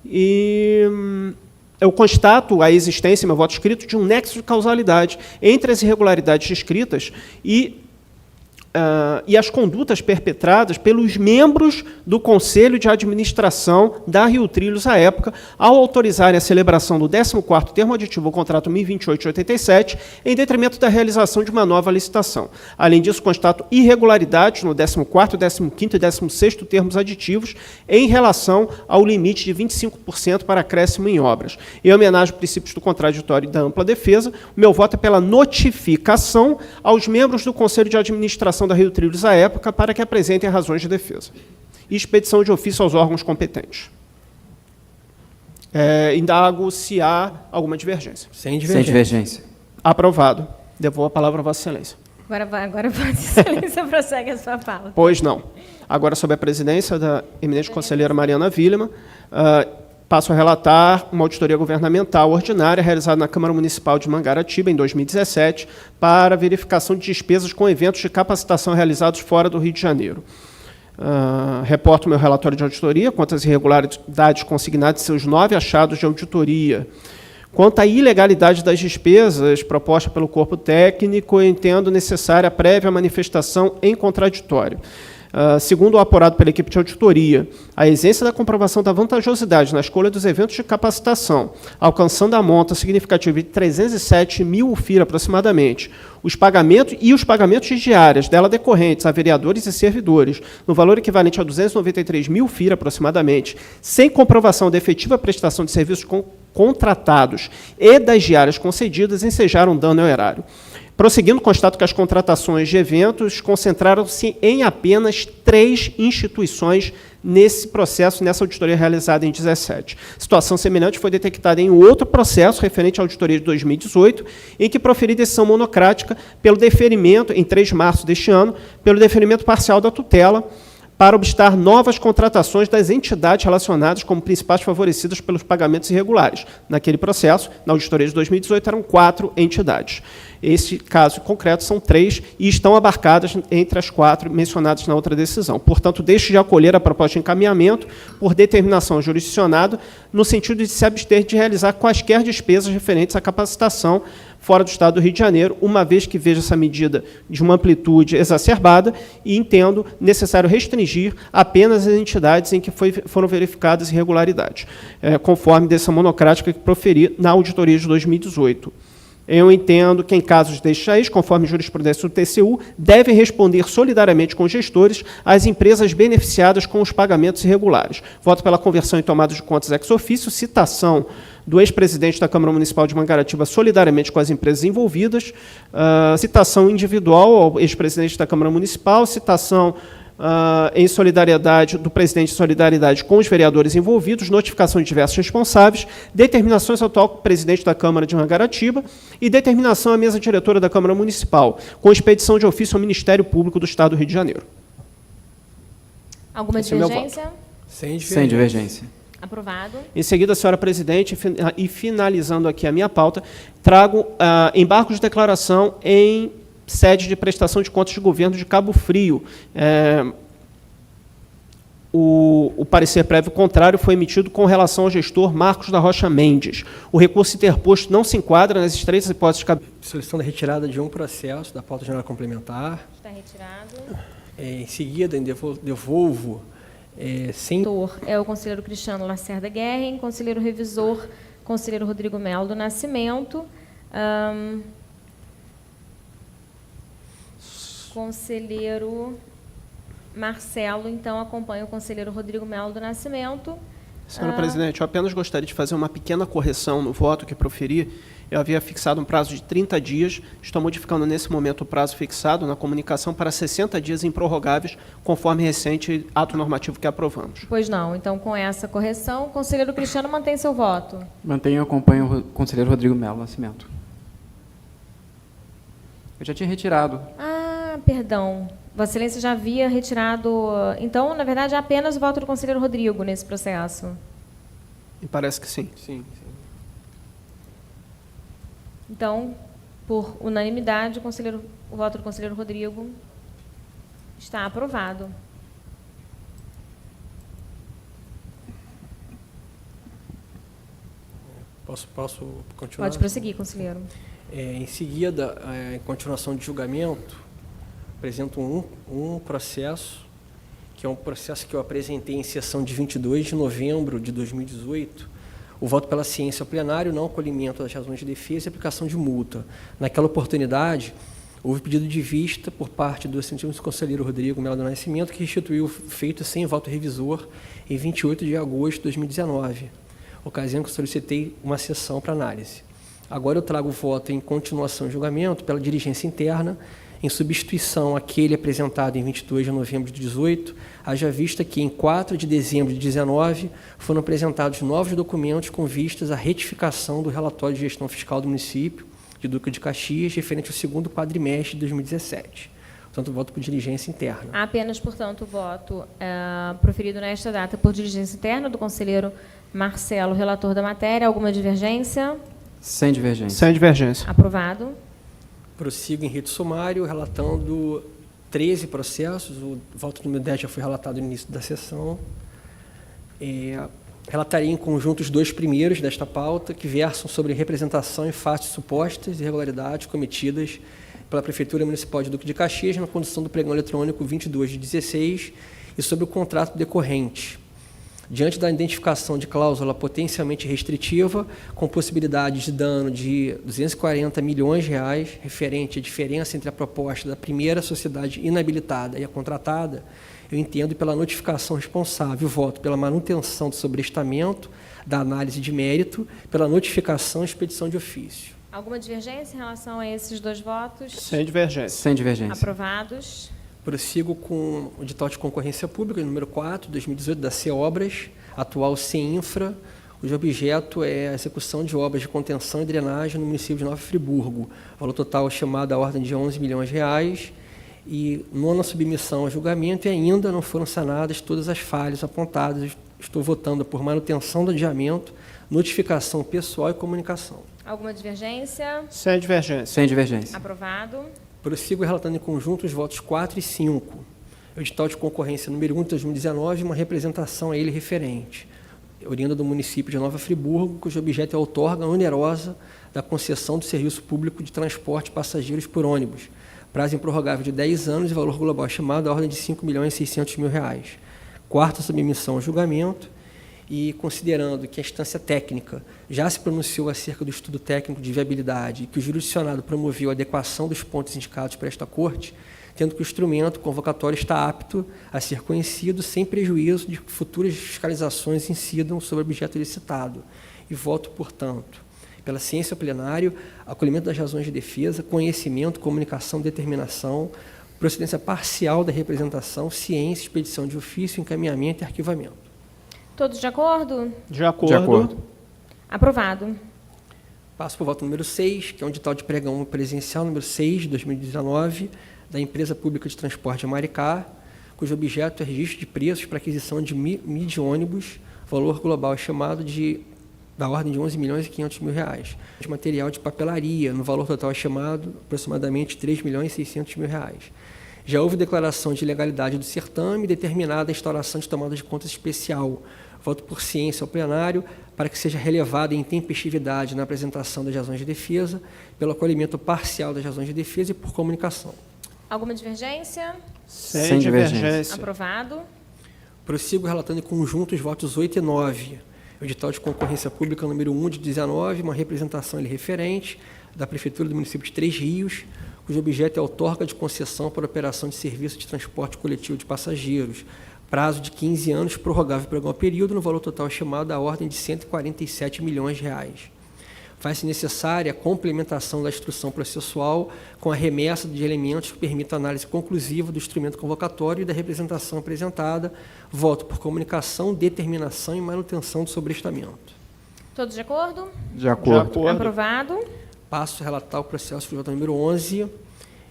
Speaker 2: e eu constato a existência, em meu voto escrito, de um nexo de causalidade entre as irregularidades descritas e as condutas perpetradas pelos membros do Conselho de Administração da Rio Trilhos à época, ao autorizarem a celebração do 14º termo aditivo ao contrato 1028 de 87, em detrimento da realização de uma nova licitação. Além disso, constato irregularidades no 14º, 15º e 16º termos aditivos em relação ao limite de 25% para acréscimo em obras. Em homenagem aos princípios do contraditório e da ampla defesa, o meu voto é pela notificação aos membros do Conselho de Administração da Rio Trilhos à época para que apresentem razões de defesa. E expedição de ofício aos órgãos competentes. Indago se há alguma divergência.
Speaker 3: Sem
Speaker 5: Sem
Speaker 3: divergência.
Speaker 5: divergência.
Speaker 2: Aprovado. Devolvo a palavra a Vossa Excelência.
Speaker 1: Agora Vossa Excelência prossegue a sua fala.
Speaker 2: Pois não. Agora, sob a presidência da eminente conselheira Mariana Villeman, passo a relatar uma auditoria governamental ordinária realizada na Câmara Municipal de Mangaratiba, em 2017, para verificação de despesas com eventos de capacitação realizados fora do Rio de Janeiro. Reporto meu relatório de auditoria quanto às irregularidades consignadas em seus 9 achados de auditoria. Quanto à ilegalidade das despesas propostas pelo corpo técnico, eu entendo necessária a prévia manifestação em contraditório. Segundo o apurado pela equipe de auditoria, a exigência da comprovação da vantajosidade na escolha dos eventos de capacitação, alcançando a monta significativa de 307 mil UFIR aproximadamente, os pagamentos de diárias dela decorrentes a vereadores e servidores, no valor equivalente a 293 mil UFIR aproximadamente, sem comprovação da efetiva prestação de serviços contratados e das diárias concedidas, ensejaram dano ao erário. Prosseguindo, constato que as contratações de eventos concentraram-se em apenas 3 instituições nesse processo, nessa auditoria realizada em 2017. Situação semelhante foi detectada em outro processo, referente à auditoria de 2018, em que proferi decisão monocrática pelo deferimento, em 3 de março deste ano, pelo deferimento parcial da tutela, para obstar novas contratações das entidades relacionadas como principais favorecidas pelos pagamentos irregulares. Naquele processo, na auditoria de 2018, eram 4 entidades. Esse caso concreto são 3 e estão abarcadas entre as 4 mencionadas na outra decisão. Portanto, deixe de acolher a proposta de encaminhamento por determinação jurisdicionada, no sentido de se abster de realizar quaisquer despesas referentes à capacitação fora do Estado do Rio de Janeiro, uma vez que vejo essa medida de uma amplitude exacerbada e entendo necessário restringir apenas as entidades em que foram verificadas irregularidades, conforme decisão monocrática que proferi na auditoria de 2018. Eu entendo que, em casos destes, conforme jurisprudência do TCU, devem responder solidariamente com os gestores as empresas beneficiadas com os pagamentos irregulares. Voto pela conversão em tomada de contas ex officio, citação do ex-presidente da Câmara Municipal de Mangaratiba solidariamente com as empresas envolvidas, citação individual ao ex-presidente da Câmara Municipal, citação em solidariedade do presidente de solidariedade com os vereadores envolvidos, notificação de diversos responsáveis, determinações ao atual presidente da Câmara de Mangaratiba e determinação à mesa diretora da Câmara Municipal, com expedição de ofício ao Ministério Público do Estado do Rio de Janeiro.
Speaker 1: Alguma
Speaker 2: Esse é meu
Speaker 1: divergência?
Speaker 5: Sem divergência.
Speaker 1: Aprovado.
Speaker 2: Em seguida, senhora presidente, e finalizando aqui a minha pauta, trago embargos de declaração em sede de prestação de contas de governo de Cabo Frio. O parecer prévio contrário foi emitido com relação ao gestor Marcos da Rocha Mendes. O recurso interposto não se enquadra nas estreitas hipóteses
Speaker 3: Solicitando a retirada de um processo da pauta geral complementar.
Speaker 1: Está retirado.
Speaker 3: Em seguida, devolvo sem...
Speaker 1: É o conselheiro Cristiano Lacerda Guerra, conselheiro revisor, conselheiro Rodrigo Melo do Nascimento. Conselheiro Marcelo, então, acompanha o conselheiro Rodrigo Melo do Nascimento.
Speaker 2: Senhora presidente, eu apenas gostaria de fazer uma pequena correção no voto que proferi. Eu havia fixado um prazo de 30 dias, estou modificando nesse momento o prazo fixado na comunicação para 60 dias improrrogáveis, conforme recente ato normativo que aprovamos.
Speaker 1: Pois não, então, com essa correção, o conselheiro Cristiano mantém seu voto.
Speaker 5: Mantenho e acompanho o conselheiro Rodrigo Melo Nascimento. Eu já tinha retirado.
Speaker 1: Perdão. Vossa Excelência já havia retirado... Então, na verdade, é apenas o voto do conselheiro Rodrigo nesse processo.
Speaker 2: Me parece que sim.
Speaker 3: Sim.
Speaker 1: Então, por unanimidade, o voto do conselheiro Rodrigo está aprovado.
Speaker 3: Posso continuar?
Speaker 1: Pode prosseguir, conselheiro.
Speaker 3: Em seguida, em continuação de julgamento, apresento um processo, que é um processo que eu apresentei em sessão de 22 de novembro de 2018, o voto pela ciência ao plenário, não acolhimento das razões de defesa e aplicação de multa. Naquela oportunidade, houve pedido de vista por parte do excelentíssimo conselheiro Rodrigo Melo do Nascimento, que restituiu o feito sem voto revisor em 28 de agosto de 2019, ocasião que eu solicitei uma sessão para análise. Agora eu trago o voto em continuação de julgamento pela diligência interna, em substituição àquele apresentado em 22 de novembro de 2018, haja vista que, em 4 de dezembro de 2019, foram apresentados novos documentos com vistas à retificação do relatório de gestão fiscal do município de Duque de Caxias, referente ao segundo quadrimestre de 2017. Portanto, voto por diligência interna.
Speaker 1: Há apenas, portanto, o voto proferido nesta data por diligência interna do conselheiro Marcelo, relator da matéria. Alguma divergência?
Speaker 5: Sem divergência.
Speaker 2: Sem divergência.
Speaker 1: Aprovado.
Speaker 3: Prossigo em rito sumário, relatando 13 processos. O voto número 10 já foi relatado no início da sessão. Relatarei em conjunto os 2 primeiros desta pauta, que versam sobre representação em face de supostas irregularidades cometidas pela Prefeitura Municipal de Duque de Caxias na condução do pregão eletrônico 22 de 16 e sobre o contrato decorrente. Diante da identificação de cláusula potencialmente restritiva, com possibilidade de dano de R$ 240 milhões, referente à diferença entre a proposta da primeira sociedade inabilitada e a contratada, eu entendo pela notificação responsável, voto pela manutenção do sobrestamento, da análise de mérito, pela notificação e expedição de ofício.
Speaker 1: Alguma divergência em relação a esses dois votos?
Speaker 2: Sem divergência.
Speaker 5: Sem divergência.
Speaker 1: Aprovados.
Speaker 3: Prossigo com o edital de concorrência pública, número 4, 2018, da CEobras, atual CEinfra, cujo objeto é a execução de obras de contenção e drenagem no município de Nova Friburgo. O valor total chamado à ordem de R$11 milhões, e nona submissão a julgamento, e ainda não foram sanadas todas as falhas apontadas. Estou votando por manutenção do adiamento, notificação pessoal e comunicação.
Speaker 1: Alguma divergência?
Speaker 2: Sem divergência.
Speaker 5: Sem divergência.
Speaker 1: Aprovado.
Speaker 3: Prossigo relatando em conjunto os votos 4 e 5. O edital de concorrência número 1 de 2019, uma representação a ele referente, oriunda do município de Nova Friburgo, cujo objeto é a outorga onerosa da concessão do serviço público de transporte de passageiros por ônibus, prazo improrrogável de 10 anos e valor global chamado à ordem de R$5.600.000. Quarta submissão ao julgamento, e considerando que a instância técnica já se pronunciou acerca do estudo técnico de viabilidade e que o jurisdicionado promoveu a adequação dos pontos indicados por esta Corte, tendo que o instrumento convocatório está apto a ser conhecido sem prejuízo de que futuras fiscalizações incidam sobre o objeto licitado. E voto, portanto, pela ciência ao plenário, acolhimento das razões de defesa, conhecimento, comunicação, determinação, procedência parcial da representação, ciência, expedição de ofício, encaminhamento e arquivamento.
Speaker 1: Todos de acordo?
Speaker 2: De acordo.
Speaker 5: De acordo.
Speaker 1: Aprovado.
Speaker 3: Passo para o voto número 6, que é um edital de pregão presencial número 6 de 2019, da Empresa Pública de Transporte Maricá, cujo objeto é registro de preços para aquisição de midi-ônibus, valor global chamado da ordem de R$11.500.000. De material de papelaria, no valor total chamado aproximadamente R$3.600.000. Já houve declaração de ilegalidade do certame, determinada a instauração de tomada de contas especial. Voto por ciência ao plenário para que seja relevada em tempestividade na apresentação das razões de defesa, pelo acolhimento parcial das razões de defesa e por comunicação.
Speaker 1: Alguma divergência?
Speaker 2: Sem divergência.
Speaker 1: Aprovado.
Speaker 3: Prossigo relatando em conjunto os votos 8 e 9. O edital de concorrência pública número 1 de 19, uma representação ele referente da Prefeitura do município de Três Rios, cujo objeto é a outorga de concessão para operação de serviço de transporte coletivo de passageiros, prazo de 15 anos, prorrogável por algum período, no valor total chamado à ordem de R$147 milhões. Faz-se necessária a complementação da instrução processual com a remessa de elementos que permitam a análise conclusiva do instrumento convocatório e da representação apresentada. Voto por comunicação, determinação e manutenção do sobrestamento.
Speaker 1: Todos de acordo?
Speaker 5: De acordo.
Speaker 2: De acordo.
Speaker 1: Aprovado.
Speaker 3: Passo a relatar o processo de voto número 11, o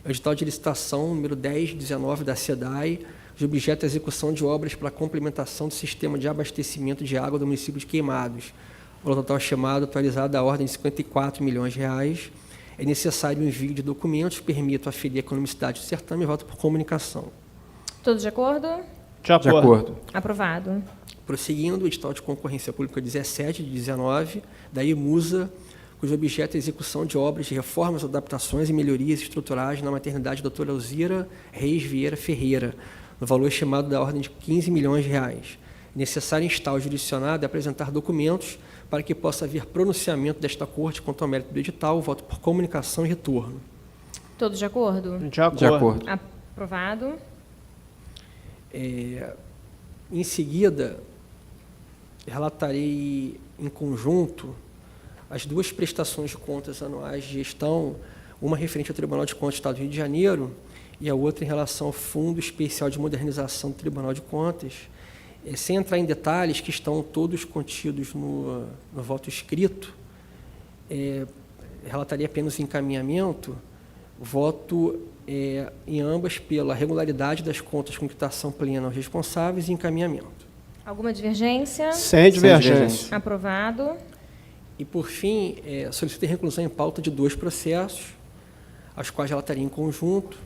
Speaker 3: edital de licitação número 10/19 da SEDAI, de objeto é a execução de obras para a complementação do sistema de abastecimento de água do município de Queimados. O valor total chamado, atualizado à ordem de R$54 milhões. É necessário o envio de documentos que permitam aferir a economicidade do certame e voto por comunicação.
Speaker 1: Todos de acordo?
Speaker 2: De acordo.
Speaker 5: De acordo.
Speaker 1: Aprovado.
Speaker 3: Prosseguindo, o edital de concorrência pública 17 de 19, da EMUSA, cujo objeto é a execução de obras de reformas, adaptações e melhorias estruturais na maternidade doutora Alzira Reis Vieira Ferreira, no valor chamado da ordem de R$15 milhões. Necessário instar o jurisdicionado a apresentar documentos para que possa haver pronunciamento desta Corte quanto ao mérito do edital, voto por comunicação e retorno.
Speaker 1: Todos de acordo?
Speaker 2: De acordo.
Speaker 5: De acordo.
Speaker 1: Aprovado.
Speaker 3: Em seguida, relatarei em conjunto as duas prestações de contas anuais de gestão, uma referente ao Tribunal de Contas do Estado do Rio de Janeiro e a outra em relação ao Fundo Especial de Modernização do Tribunal de Contas, sem entrar em detalhes que estão todos contidos no voto escrito, relataria apenas o encaminhamento, voto em ambas pela regularidade das contas com quitação plena aos responsáveis e encaminhamento.
Speaker 1: Alguma divergência?
Speaker 2: Sem divergência.
Speaker 1: Aprovado.
Speaker 3: E, por fim, solicitei reclusão em pauta de 2 processos, aos quais relataria em conjunto.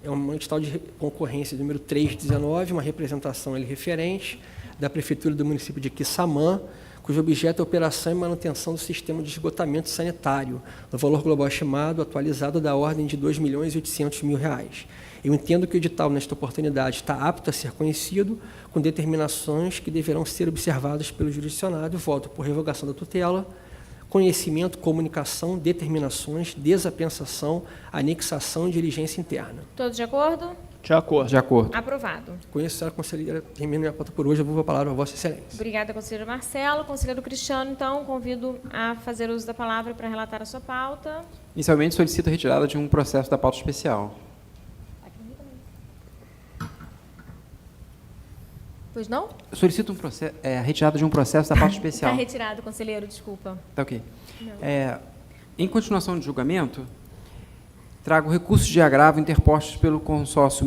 Speaker 3: É um edital de concorrência número 3/19, uma representação ele referente da Prefeitura do município de Quissamã, cujo objeto é a operação e manutenção do sistema de esgotamento sanitário, no valor global chamado, atualizado da ordem de R$2.800.000. Eu entendo que o edital, nesta oportunidade, está apto a ser conhecido, com determinações que deverão ser observadas pelo jurisdicionado. Voto por revogação da tutela, conhecimento, comunicação, determinações, desapensação, anexação e diligência interna.
Speaker 1: Todos de acordo?
Speaker 2: De acordo.
Speaker 5: De acordo.
Speaker 1: Aprovado.
Speaker 3: Com isso, senhora conselheira, termino minha pauta por hoje. Eu vou a palavra a Vossa Excelência.
Speaker 1: Obrigada, conselheiro Marcelo. Conselheiro Cristiano, então, convido a fazer uso da palavra para relatar a sua pauta.
Speaker 5: Inicialmente, solicito a retirada de um processo da pauta especial.
Speaker 1: Pois não?
Speaker 5: Solicito a retirada de um processo da pauta
Speaker 1: Está
Speaker 5: especial.
Speaker 1: retirado, conselheiro, desculpa.
Speaker 5: Tá ok. Em continuação do julgamento, trago recursos de agravo interpostos pelo consórcio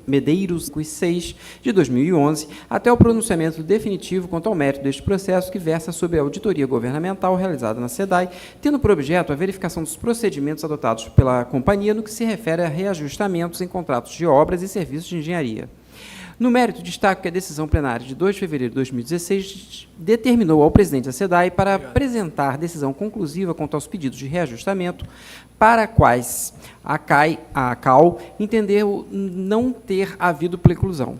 Speaker 5: Medeiros 6 de 2011 até o pronunciamento definitivo quanto ao mérito deste processo que versa sobre a auditoria governamental realizada na SEDAI, tendo por objeto a verificação dos procedimentos adotados pela companhia no que se refere a reajustamentos em contratos de obras e serviços de engenharia. No mérito, destaco que a decisão plenária de 2 de fevereiro de 2016 determinou ao presidente da SEDAI para apresentar decisão conclusiva quanto aos pedidos de reajustamento, para quais a CAL entendeu não ter havido preclusão.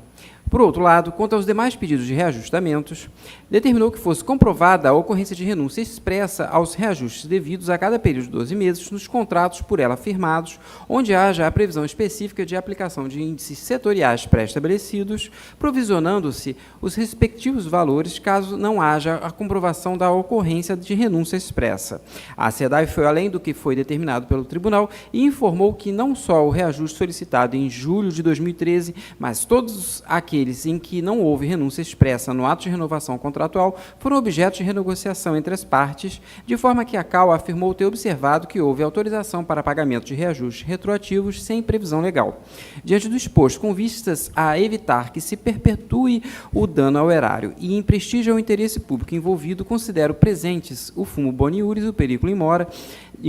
Speaker 5: Por outro lado, quanto aos demais pedidos de reajustamentos, determinou que fosse comprovada a ocorrência de renúncia expressa aos reajustes devidos a cada período de 12 meses nos contratos por ela firmados, onde haja a previsão específica de aplicação de índices setoriais pré-estabelecidos, provisionando-se os respectivos valores caso não haja a comprovação da ocorrência de renúncia expressa. A SEDAI foi além do que foi determinado pelo tribunal e informou que não só o reajuste solicitado em julho de 2013, mas todos aqueles em que não houve renúncia expressa no ato de renovação contratual foram objeto de renegociação entre as partes, de forma que a CAL afirmou ter observado que houve autorização para pagamento de reajustes retroativos sem previsão legal. Diante do exposto, com vistas a evitar que se perpetue o dano ao erário e em prestígio ao interesse público envolvido, considero presentes o fumo boni iuris e o periculo in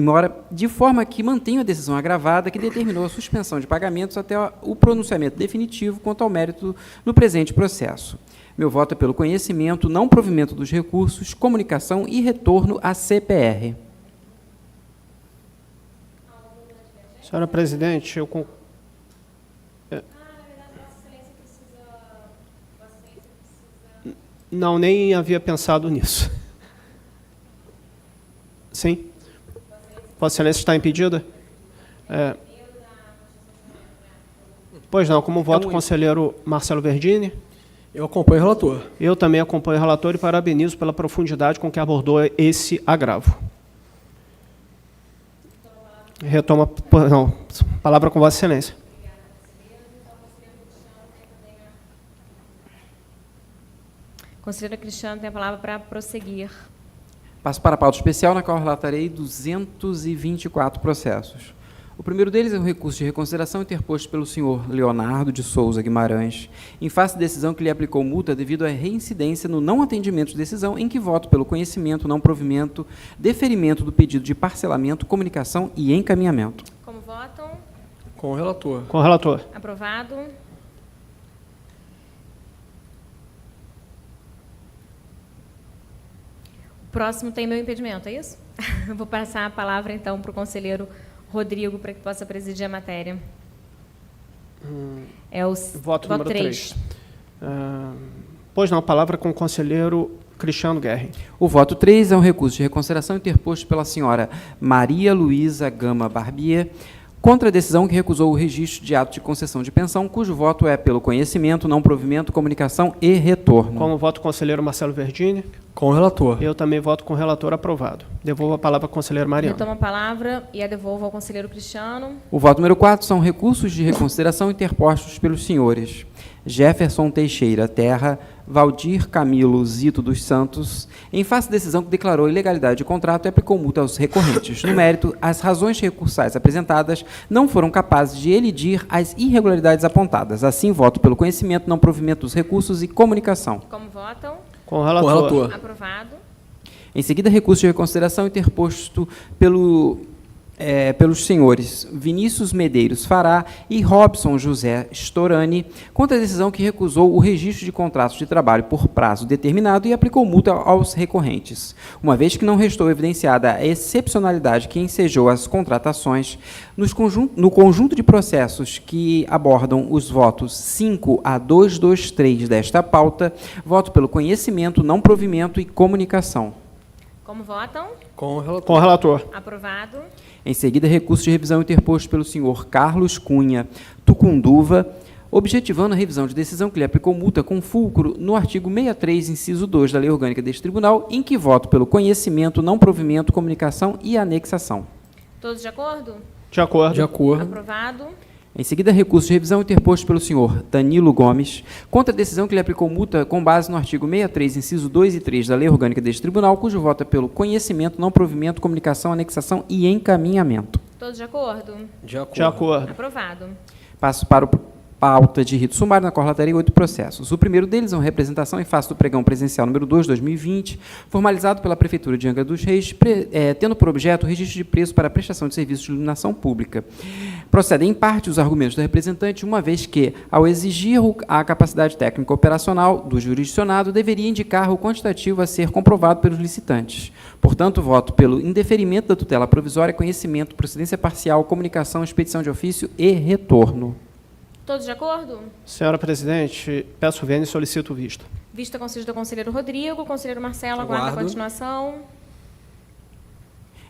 Speaker 5: mora, de forma que mantenho a decisão agravada que determinou a suspensão de pagamentos até o pronunciamento definitivo quanto ao mérito no presente processo. Meu voto é pelo conhecimento, não provimento dos recursos, comunicação e retorno à CPR.
Speaker 2: Senhora presidente, Não, nem havia pensado nisso. Sim? Vossa Excelência está impedida? Pois não, como voto o conselheiro Marcelo Verdini.
Speaker 3: Eu acompanho o relator.
Speaker 2: Eu também acompanho o relator e parabenizo pela profundidade com que abordou esse agravo. Retoma, não, palavra com Vossa Excelência.
Speaker 1: Conselheira Cristiano tem a palavra para prosseguir.
Speaker 5: Passo para a pauta especial, na qual relatarei 224 processos. O primeiro deles é um recurso de reconsideração interposto pelo senhor Leonardo de Souza Guimarães, em face de decisão que lhe aplicou multa devido à reincidência no não atendimento de decisão, em que voto pelo conhecimento, não provimento, deferimento do pedido de parcelamento, comunicação e encaminhamento.
Speaker 1: Como votam?
Speaker 3: Com o relator.
Speaker 2: Com o relator.
Speaker 1: Aprovado. O próximo tem meu impedimento, é isso? Eu vou passar a palavra, então, para o conselheiro Rodrigo, para que possa presidir a matéria. É o
Speaker 2: voto número 3. Pois não, a palavra com o conselheiro Cristiano Guerri.
Speaker 5: O voto 3 é um recurso de reconsideração interposto pela senhora Maria Luísa Gama Barbier, contra a decisão que recusou o registro de ato de concessão de pensão, cujo voto é pelo conhecimento, não provimento, comunicação e retorno.
Speaker 2: Como voto o conselheiro Marcelo Verdini.
Speaker 3: Com o relator.
Speaker 2: Eu também voto com o relator aprovado. Devolvo a palavra ao conselheiro Mariano.
Speaker 1: Eu tomo a palavra e a devolvo ao conselheiro Cristiano.
Speaker 5: O voto número 4 são recursos de reconsideração interpostos pelos senhores Jefferson Teixeira Terra, Valdir Camilo Zito dos Santos, em face da decisão que declarou ilegalidade de contrato e aplicou multa aos recorrentes. No mérito, as razões recursais apresentadas não foram capazes de elidir as irregularidades apontadas. Assim, voto pelo conhecimento, não provimento dos recursos e comunicação.
Speaker 1: Como votam?
Speaker 2: Com o relator.
Speaker 3: Com o relator.
Speaker 1: Aprovado.
Speaker 5: Em seguida, recurso de reconsideração interposto pelos senhores Vinícius Medeiros Fará e Robson José Storani, contra a decisão que recusou o registro de contratos de trabalho por prazo determinado e aplicou multa aos recorrentes. Uma vez que não restou evidenciada a excepcionalidade que ensejou as contratações, no conjunto de processos que abordam os votos 5 a 223 desta pauta, voto pelo conhecimento, não provimento e comunicação.
Speaker 1: Como votam?
Speaker 3: Com o relator.
Speaker 2: Com o relator.
Speaker 1: Aprovado.
Speaker 5: Em seguida, recurso de revisão interposto pelo senhor Carlos Cunha Tucunduva, objetivando a revisão de decisão que lhe aplicou multa com fulcro no artigo 63, inciso 2 da Lei Orgânica deste Tribunal, em que voto pelo conhecimento, não provimento, comunicação e anexação.
Speaker 1: Todos de acordo?
Speaker 2: De acordo.
Speaker 3: De acordo.
Speaker 1: Aprovado.
Speaker 5: Em seguida, recurso de revisão interposto pelo senhor Danilo Gomes, contra a decisão que lhe aplicou multa com base no artigo 63, inciso 2 e 3 da Lei Orgânica deste Tribunal, cujo voto é pelo conhecimento, não provimento, comunicação, anexação e encaminhamento.
Speaker 1: Todos de acordo?
Speaker 3: De acordo.
Speaker 2: De acordo.
Speaker 1: Aprovado.
Speaker 5: Passo para o pauta de rito sumário, na qual relatarei 8 processos. O primeiro deles é uma representação em face do pregão presencial número 2, 2020, formalizado pela Prefeitura de Angra dos Reis, tendo por objeto o registro de preço para a prestação de serviços de iluminação pública. Procedem em parte os argumentos do representante, uma vez que, ao exigir a capacidade técnica operacional do jurisdicionado, deveria indicar o quantitativo a ser comprovado pelos licitantes. Portanto, voto pelo indeferimento da tutela provisória, conhecimento, procedência parcial, comunicação, expedição de ofício e retorno.
Speaker 1: Todos de acordo?
Speaker 2: Senhora presidente, peço vênia e solicito vista.
Speaker 1: Vista concedida ao conselheiro Rodrigo. Conselheiro Marcelo, aguarda a
Speaker 3: Aguardo.
Speaker 1: continuação.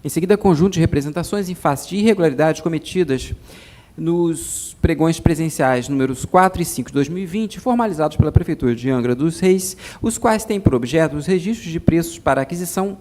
Speaker 5: Em seguida, conjunto de representações em face de irregularidades cometidas nos pregões presenciais números 4 e 5 de 2020, formalizados pela Prefeitura de Angra dos Reis, os quais têm por objeto os registros de preços para aquisição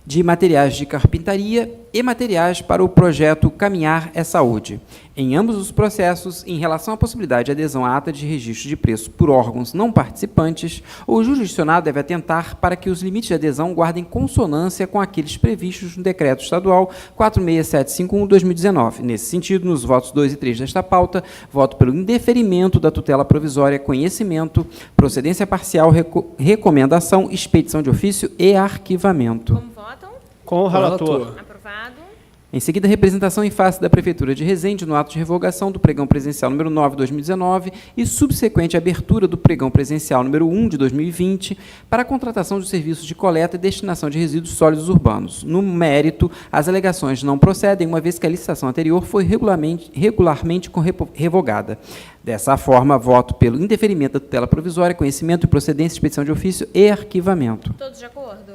Speaker 5: de materiais de carpintaria e materiais para o projeto Caminhar é Saúde. Em ambos os processos, em relação à possibilidade de adesão à ata de registro de preço por órgãos não participantes, o jurisdicionado deve atentar para que os limites de adesão guardem consonância com aqueles previstos no Decreto Estadual 46751/2019. Nesse sentido, nos votos 2 e 3 desta pauta, voto pelo indeferimento da tutela provisória, conhecimento, procedência parcial, recomendação, expedição de ofício e arquivamento.
Speaker 1: Como votam?
Speaker 2: Com o relator.
Speaker 1: Aprovado.
Speaker 5: Em seguida, representação em face da Prefeitura de Resende no ato de revogação do pregão presencial número 9 de 2019 e subsequente abertura do pregão presencial número 1 de 2020 para a contratação de serviços de coleta e destinação de resíduos sólidos urbanos. No mérito, as alegações não procedem, uma vez que a licitação anterior foi regularmente revogada. Dessa forma, voto pelo indeferimento da tutela provisória, conhecimento e procedência, expedição de ofício e arquivamento.
Speaker 1: Todos de acordo?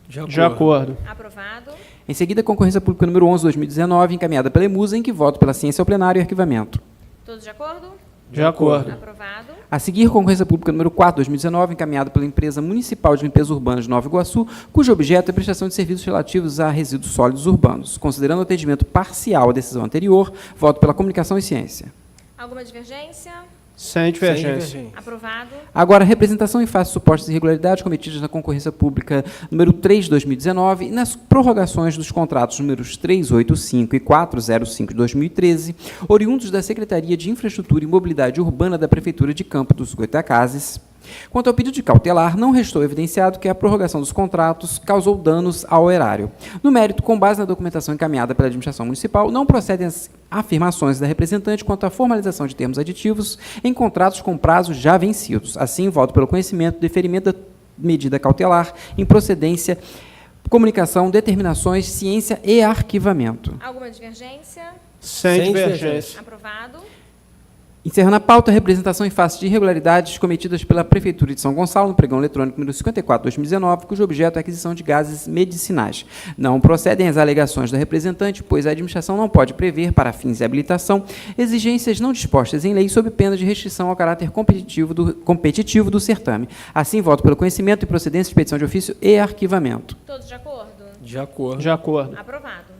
Speaker 2: De acordo.
Speaker 1: Aprovado.
Speaker 5: Em seguida, concorrência pública número 11 de 2019, encaminhada pela EMUSA, em que voto pela ciência ao plenário e arquivamento.
Speaker 1: Todos de acordo?
Speaker 2: De acordo.
Speaker 1: Aprovado.
Speaker 5: A seguir, concorrência pública número 4 de 2019, encaminhada pela Empresa Municipal de Limpeza Urbana de Nova Iguaçu, cujo objeto é a prestação de serviços relativos a resíduos sólidos urbanos. Considerando o atendimento parcial à decisão anterior, voto pela comunicação e ciência.
Speaker 1: Alguma divergência?
Speaker 2: Sem divergência.
Speaker 1: Aprovado.
Speaker 5: Agora, representação em face de supostas irregularidades cometidas na concorrência pública número 3 de 2019 e nas prorrogações dos contratos números 385 e 405 de 2013, oriundos da Secretaria de Infraestrutura e Mobilidade Urbana da Prefeitura de Campo dos Goitacazes. Quanto ao pedido de cautelar, não restou evidenciado que a prorrogação dos contratos causou danos ao erário. No mérito, com base na documentação encaminhada pela administração municipal, não procedem as afirmações da representante quanto à formalização de termos aditivos em contratos com prazos já vencidos. Assim, voto pelo conhecimento, deferimento da medida cautelar, improcedência, comunicação, determinações, ciência e arquivamento.
Speaker 1: Alguma divergência?
Speaker 2: Sem
Speaker 3: Sem
Speaker 2: divergência.
Speaker 1: Aprovado.
Speaker 5: Encerrando a pauta, a representação em face de irregularidades cometidas pela Prefeitura de São Gonçalo no pregão eletrônico número 54 de 2019, cujo objeto é a aquisição de gases medicinais. Não procedem as alegações da representante, pois a administração não pode prever, para fins de habilitação, exigências não dispostas em lei sob pena de restrição ao caráter competitivo do certame. Assim, voto pelo conhecimento e procedência, expedição de ofício e arquivamento.
Speaker 1: Todos de acordo?
Speaker 3: De acordo.
Speaker 2: De acordo.
Speaker 1: Aprovado.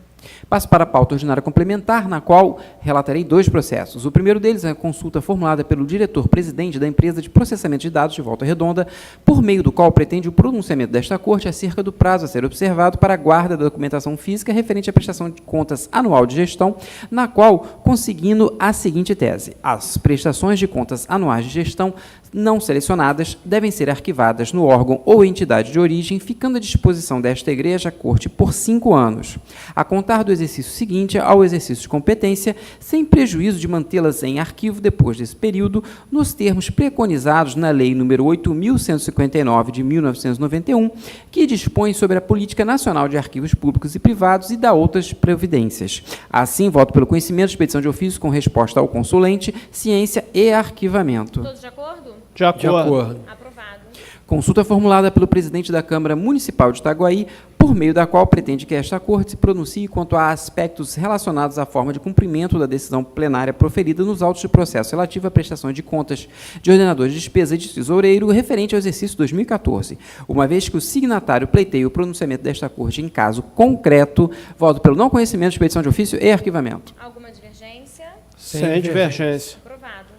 Speaker 5: Passo para a pauta ordinária complementar, na qual relatarei 2 processos. O primeiro deles é a consulta formulada pelo diretor-presidente da empresa de processamento de dados de Volta Redonda, por meio do qual pretende o pronunciamento desta Corte acerca do prazo a ser observado para a guarda da documentação física referente à prestação de contas anual de gestão, na qual conseguindo a seguinte tese: as prestações de contas anuais de gestão não selecionadas devem ser arquivadas no órgão ou entidade de origem, ficando à disposição desta Igreja Corte por 5 anos, a contar do exercício seguinte ao exercício de competência, sem prejuízo de mantê-las em arquivo depois desse período, nos termos preconizados na Lei nº 8.159, de 1991, que dispõe sobre a Política Nacional de Arquivos Públicos e Privados e dá outras providências. Assim, voto pelo conhecimento, expedição de ofício com resposta ao consulente, ciência e arquivamento.
Speaker 1: Todos de acordo?
Speaker 2: De acordo.
Speaker 3: De acordo.
Speaker 1: Aprovado.
Speaker 5: Consulta formulada pelo presidente da Câmara Municipal de Itaguaí, por meio da qual pretende que esta Corte se pronuncie quanto a aspectos relacionados à forma de cumprimento da decisão plenária proferida nos autos de processo relativo à prestação de contas de ordenador de despesa e de tesoureiro referente ao exercício 2014. Uma vez que o signatário pleiteia o pronunciamento desta Corte em caso concreto, voto pelo não conhecimento, expedição de ofício e arquivamento.
Speaker 1: Alguma divergência?
Speaker 2: Sem divergência.
Speaker 1: Aprovado.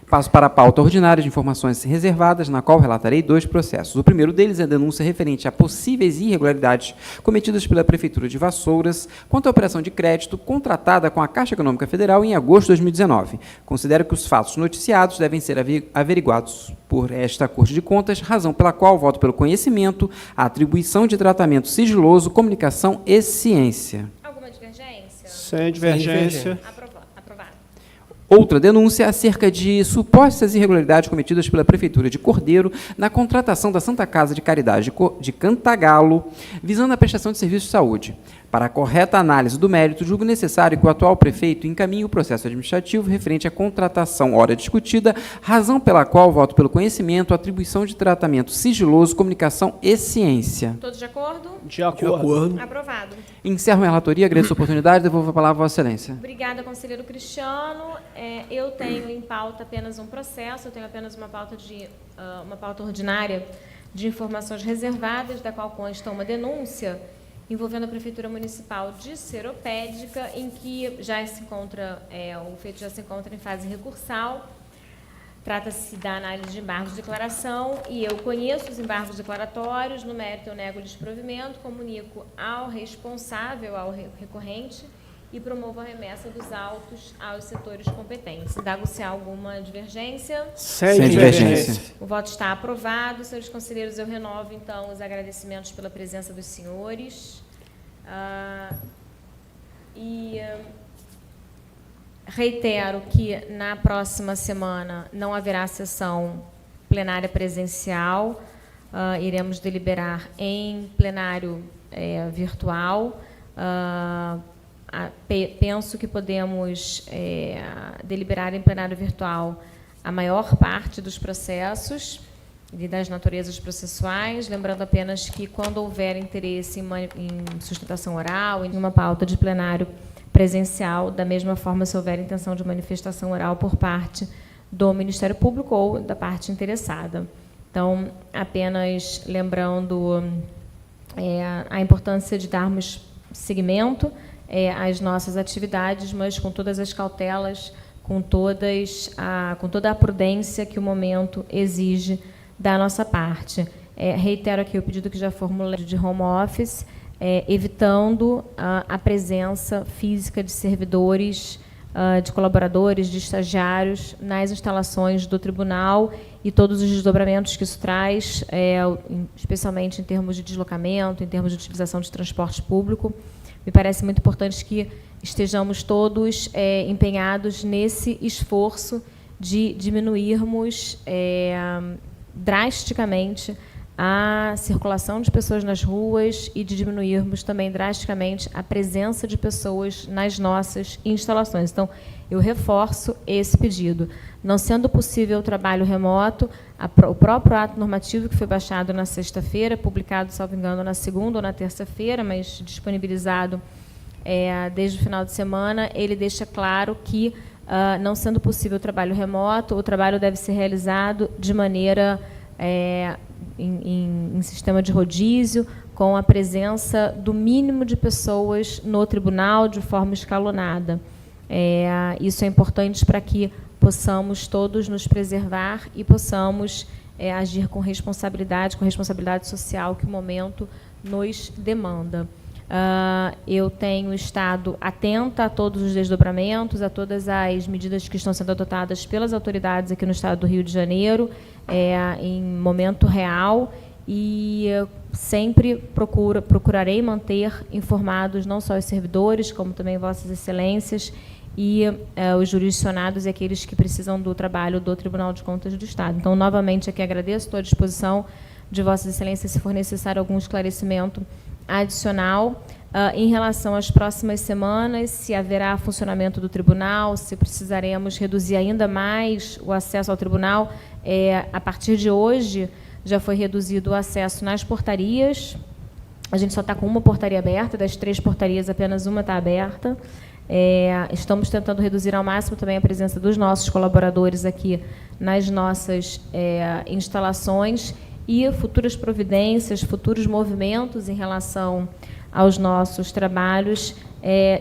Speaker 5: Passo para a pauta ordinária de informações reservadas, na qual relatarei 2 processos. O primeiro deles é a denúncia referente a possíveis irregularidades cometidas pela Prefeitura de Vassouras quanto à operação de crédito contratada com a Caixa Econômica Federal em agosto de 2019. Considero que os fatos noticiados devem ser averiguados por esta Corte de Contas, razão pela qual voto pelo conhecimento, a atribuição de tratamento sigiloso, comunicação e ciência.
Speaker 1: Alguma divergência?
Speaker 2: Sem divergência.
Speaker 1: Aprovado.
Speaker 5: Outra denúncia acerca de supostas irregularidades cometidas pela Prefeitura de Cordeiro na contratação da Santa Casa de Caridade de Cantagalo, visando a prestação de serviços de saúde. Para a correta análise do mérito, julgo necessário que o atual prefeito encaminhe o processo administrativo referente à contratação ora discutida, razão pela qual voto pelo conhecimento, atribuição de tratamento sigiloso, comunicação e ciência.
Speaker 1: Todos de acordo?
Speaker 2: De acordo.
Speaker 1: Aprovado.
Speaker 5: Encerro minha relatoria, agradeço a oportunidade e devolvo a palavra a Vossa Excelência.
Speaker 1: Obrigada, conselheiro Cristiano. Eu tenho em pauta apenas um processo, eu tenho apenas uma pauta ordinária de informações reservadas, da qual consta uma denúncia envolvendo a Prefeitura Municipal de Seropédica, em que já se encontra, o feito já se encontra em fase recursal. Trata-se da análise de embargos de declaração, e eu conheço os embargos declaratórios, no mérito eu nego o desprovimento, comunico ao responsável, ao recorrente, e promovo a remessa dos autos aos setores competentes. Indago-se alguma divergência?
Speaker 2: Sem divergência.
Speaker 1: O voto está aprovado. Senhores conselheiros, eu renovo, então, os agradecimentos pela presença dos senhores. Reitero que, na próxima semana, não haverá sessão plenária presencial. Iremos deliberar em plenário virtual. Penso que podemos deliberar em plenário virtual a maior parte dos processos e das naturezas processuais, lembrando apenas que, quando houver interesse em sustentação oral, em uma pauta de plenário presencial, da mesma forma, se houver intenção de manifestação oral por parte do Ministério Público ou da parte interessada. Então, apenas lembrando a importância de darmos seguimento às nossas atividades, mas com todas as cautelas, com toda a prudência que o momento exige da nossa parte. Reitero aqui o pedido que já formulei de home office, evitando a presença física de servidores, de colaboradores, de estagiários nas instalações do tribunal e todos os desdobramentos que isso traz, especialmente em termos de deslocamento, em termos de utilização de transporte público. Me parece muito importante que estejamos todos empenhados nesse esforço de diminuirmos drasticamente a circulação de pessoas nas ruas e de diminuirmos também drasticamente a presença de pessoas nas nossas instalações. Então, eu reforço esse pedido. Não sendo possível o trabalho remoto, o próprio ato normativo que foi baixado na sexta-feira, publicado, salvo engano, na segunda ou na terça-feira, mas disponibilizado desde o final de semana, ele deixa claro que, não sendo possível o trabalho remoto, o trabalho deve ser realizado de maneira em sistema de rodízio, com a presença do mínimo de pessoas no tribunal, de forma escalonada. Isso é importante para que possamos todos nos preservar e possamos agir com responsabilidade social que o momento nos demanda. Eu tenho estado atenta a todos os desdobramentos, a todas as medidas que estão sendo adotadas pelas autoridades aqui no Estado do Rio de Janeiro, em momento real, e sempre procurarei manter informados não só os servidores, como também Vossas Excelências e os jurisdicionados e aqueles que precisam do trabalho do Tribunal de Contas do Estado. Então, novamente, aqui agradeço, estou à disposição de Vossas Excelências, se for necessário algum esclarecimento adicional. Em relação às próximas semanas, se haverá funcionamento do tribunal, se precisaremos reduzir ainda mais o acesso ao tribunal, a partir de hoje, já foi reduzido o acesso nas portarias. A gente só está com uma portaria aberta, das 3 portarias, apenas uma está aberta. Estamos tentando reduzir ao máximo também a presença dos nossos colaboradores aqui nas nossas instalações, e futuras providências, futuros movimentos em relação aos nossos trabalhos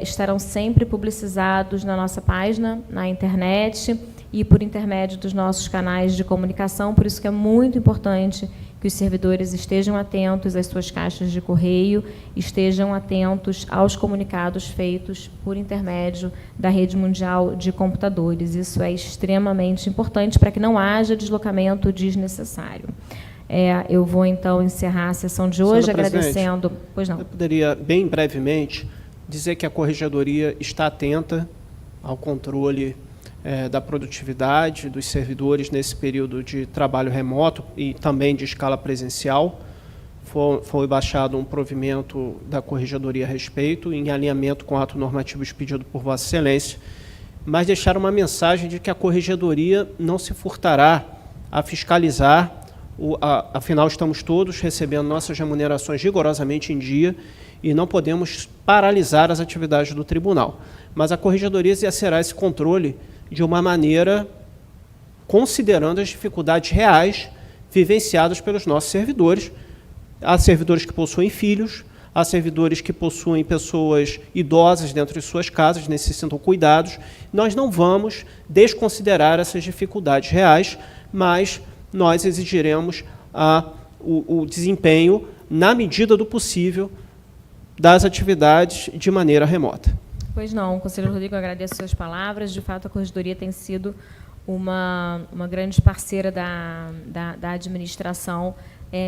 Speaker 1: estarão sempre publicizados na nossa página, na internet e por intermédio dos nossos canais de comunicação. Por isso que é muito importante que os servidores estejam atentos às suas caixas de correio, estejam atentos aos comunicados feitos por intermédio da rede mundial de computadores. Isso é extremamente importante para que não haja deslocamento desnecessário. Eu vou, então, encerrar a sessão de hoje agradecendo... Pois não.
Speaker 2: Eu poderia, bem brevemente, dizer que a Corregedoria está atenta ao controle da produtividade dos servidores nesse período de trabalho remoto e também de escala presencial. Foi baixado um provimento da Corregedoria a respeito, em alinhamento com o ato normativo expedido por Vossa Excelência, mas deixar uma mensagem de que a Corregedoria não se furtará a fiscalizar, afinal estamos todos recebendo nossas remunerações rigorosamente em dia e não podemos paralisar as atividades do tribunal. Mas a Corregedoria exercerá esse controle de uma maneira considerando as dificuldades reais vivenciadas pelos nossos servidores. Há servidores que possuem filhos, há servidores que possuem pessoas idosas dentro de suas casas, necessitam cuidados. Nós não vamos desconsiderar essas dificuldades reais, mas nós exigiremos o desempenho, na medida do possível, das atividades de maneira remota.
Speaker 1: Pois não, conselheiro Rodrigo, eu agradeço suas palavras. De fato, a Corregedoria tem sido uma grande parceira da administração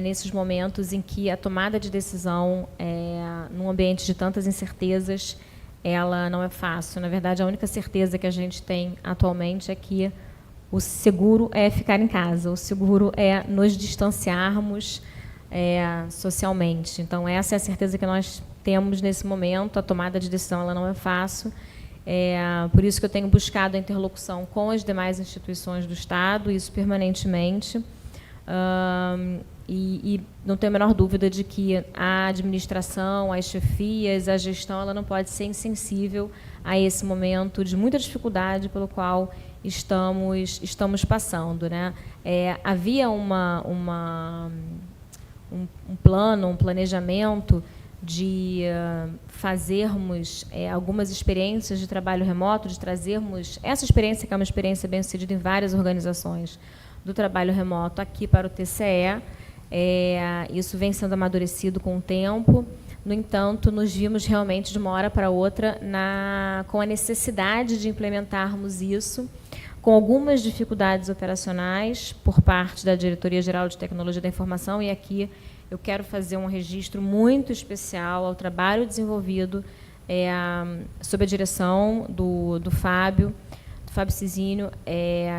Speaker 1: nesses momentos em que a tomada de decisão, num ambiente de tantas incertezas, ela não é fácil. Na verdade, a única certeza que a gente tem atualmente é que o seguro é ficar em casa, o seguro é nos distanciarmos socialmente. Então, essa é a certeza que nós temos nesse momento. A tomada de decisão ela não é fácil. Por isso que eu tenho buscado a interlocução com as demais instituições do Estado, isso permanentemente. E não tenho a menor dúvida de que a administração, as chefias, a gestão, ela não pode ser insensível a esse momento de muita dificuldade pelo qual estamos passando, né? Havia um plano, um planejamento de fazermos algumas experiências de trabalho remoto, de trazermos essa experiência, que é uma experiência bem-sucedida em várias organizações do trabalho remoto, aqui para o TCE. Isso vem sendo amadurecido com o tempo. No entanto, nos vimos realmente, de uma hora para outra, com a necessidade de implementarmos isso, com algumas dificuldades operacionais por parte da Diretoria-Geral de Tecnologia da Informação, e aqui eu quero fazer um registro muito especial ao trabalho desenvolvido sob a direção do Fábio Cizinho,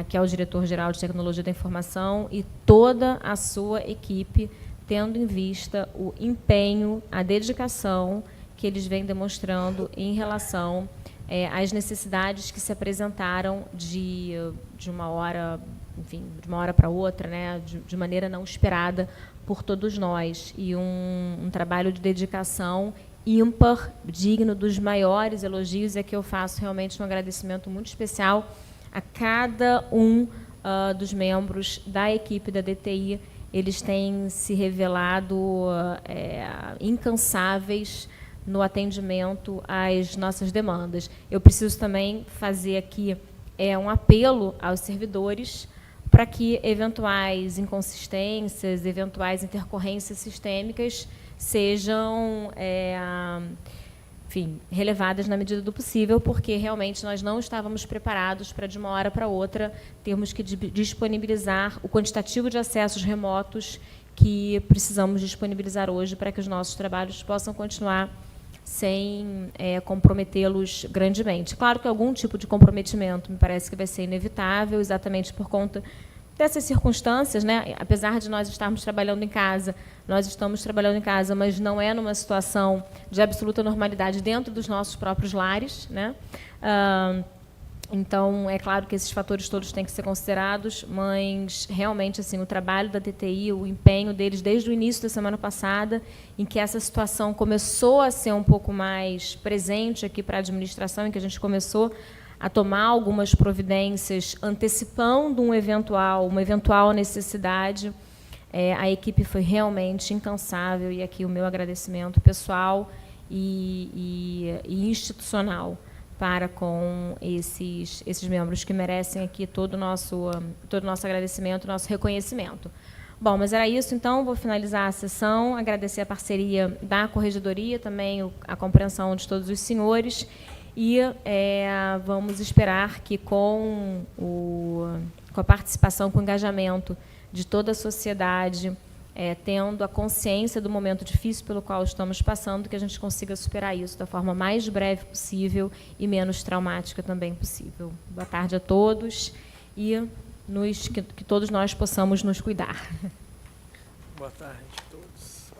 Speaker 1: que é o diretor-geral de Tecnologia da Informação, e toda a sua equipe, tendo em vista o empenho, a dedicação que eles vêm demonstrando em relação às necessidades que se apresentaram de uma hora, enfim, de uma hora para outra, né, de maneira não esperada por todos nós, e um trabalho de dedicação ímpar, digno dos maiores elogios, que eu faço realmente um agradecimento muito especial a cada um dos membros da equipe da DTI. Eles têm se revelado incansáveis no atendimento às nossas demandas. Eu preciso também fazer aqui um apelo aos servidores para que eventuais inconsistências, eventuais intercorrências sistêmicas sejam, enfim, relevadas na medida do possível, porque realmente nós não estávamos preparados para, de uma hora para outra, termos que disponibilizar o quantitativo de acessos remotos que precisamos disponibilizar hoje para que os nossos trabalhos possam continuar sem comprometê-los grandemente. Claro que algum tipo de comprometimento me parece que vai ser inevitável, exatamente por conta dessas circunstâncias, né? Apesar de nós estarmos trabalhando em casa, nós estamos trabalhando em casa, mas não é numa situação de absoluta normalidade dentro dos nossos próprios lares, né? Então, é claro que esses fatores todos têm que ser considerados, mas realmente assim, o trabalho da TTI, o empenho deles desde o início da semana passada, em que essa situação começou a ser um pouco mais presente aqui para a administração, em que a gente começou a tomar algumas providências antecipando uma eventual necessidade. A equipe foi realmente incansável, e aqui o meu agradecimento pessoal e institucional para com esses membros que merecem aqui todo o nosso agradecimento, nosso reconhecimento. Bom, mas era isso, então, vou finalizar a sessão, agradecer a parceria da Corregedoria, também a compreensão de todos os senhores, e vamos esperar que com a participação, com o engajamento de toda a sociedade, tendo a consciência do momento difícil pelo qual estamos passando, que a gente consiga superar isso da forma mais breve possível e menos traumática também possível. Boa tarde a todos e que todos nós possamos nos cuidar.
Speaker 3: Boa tarde a todos.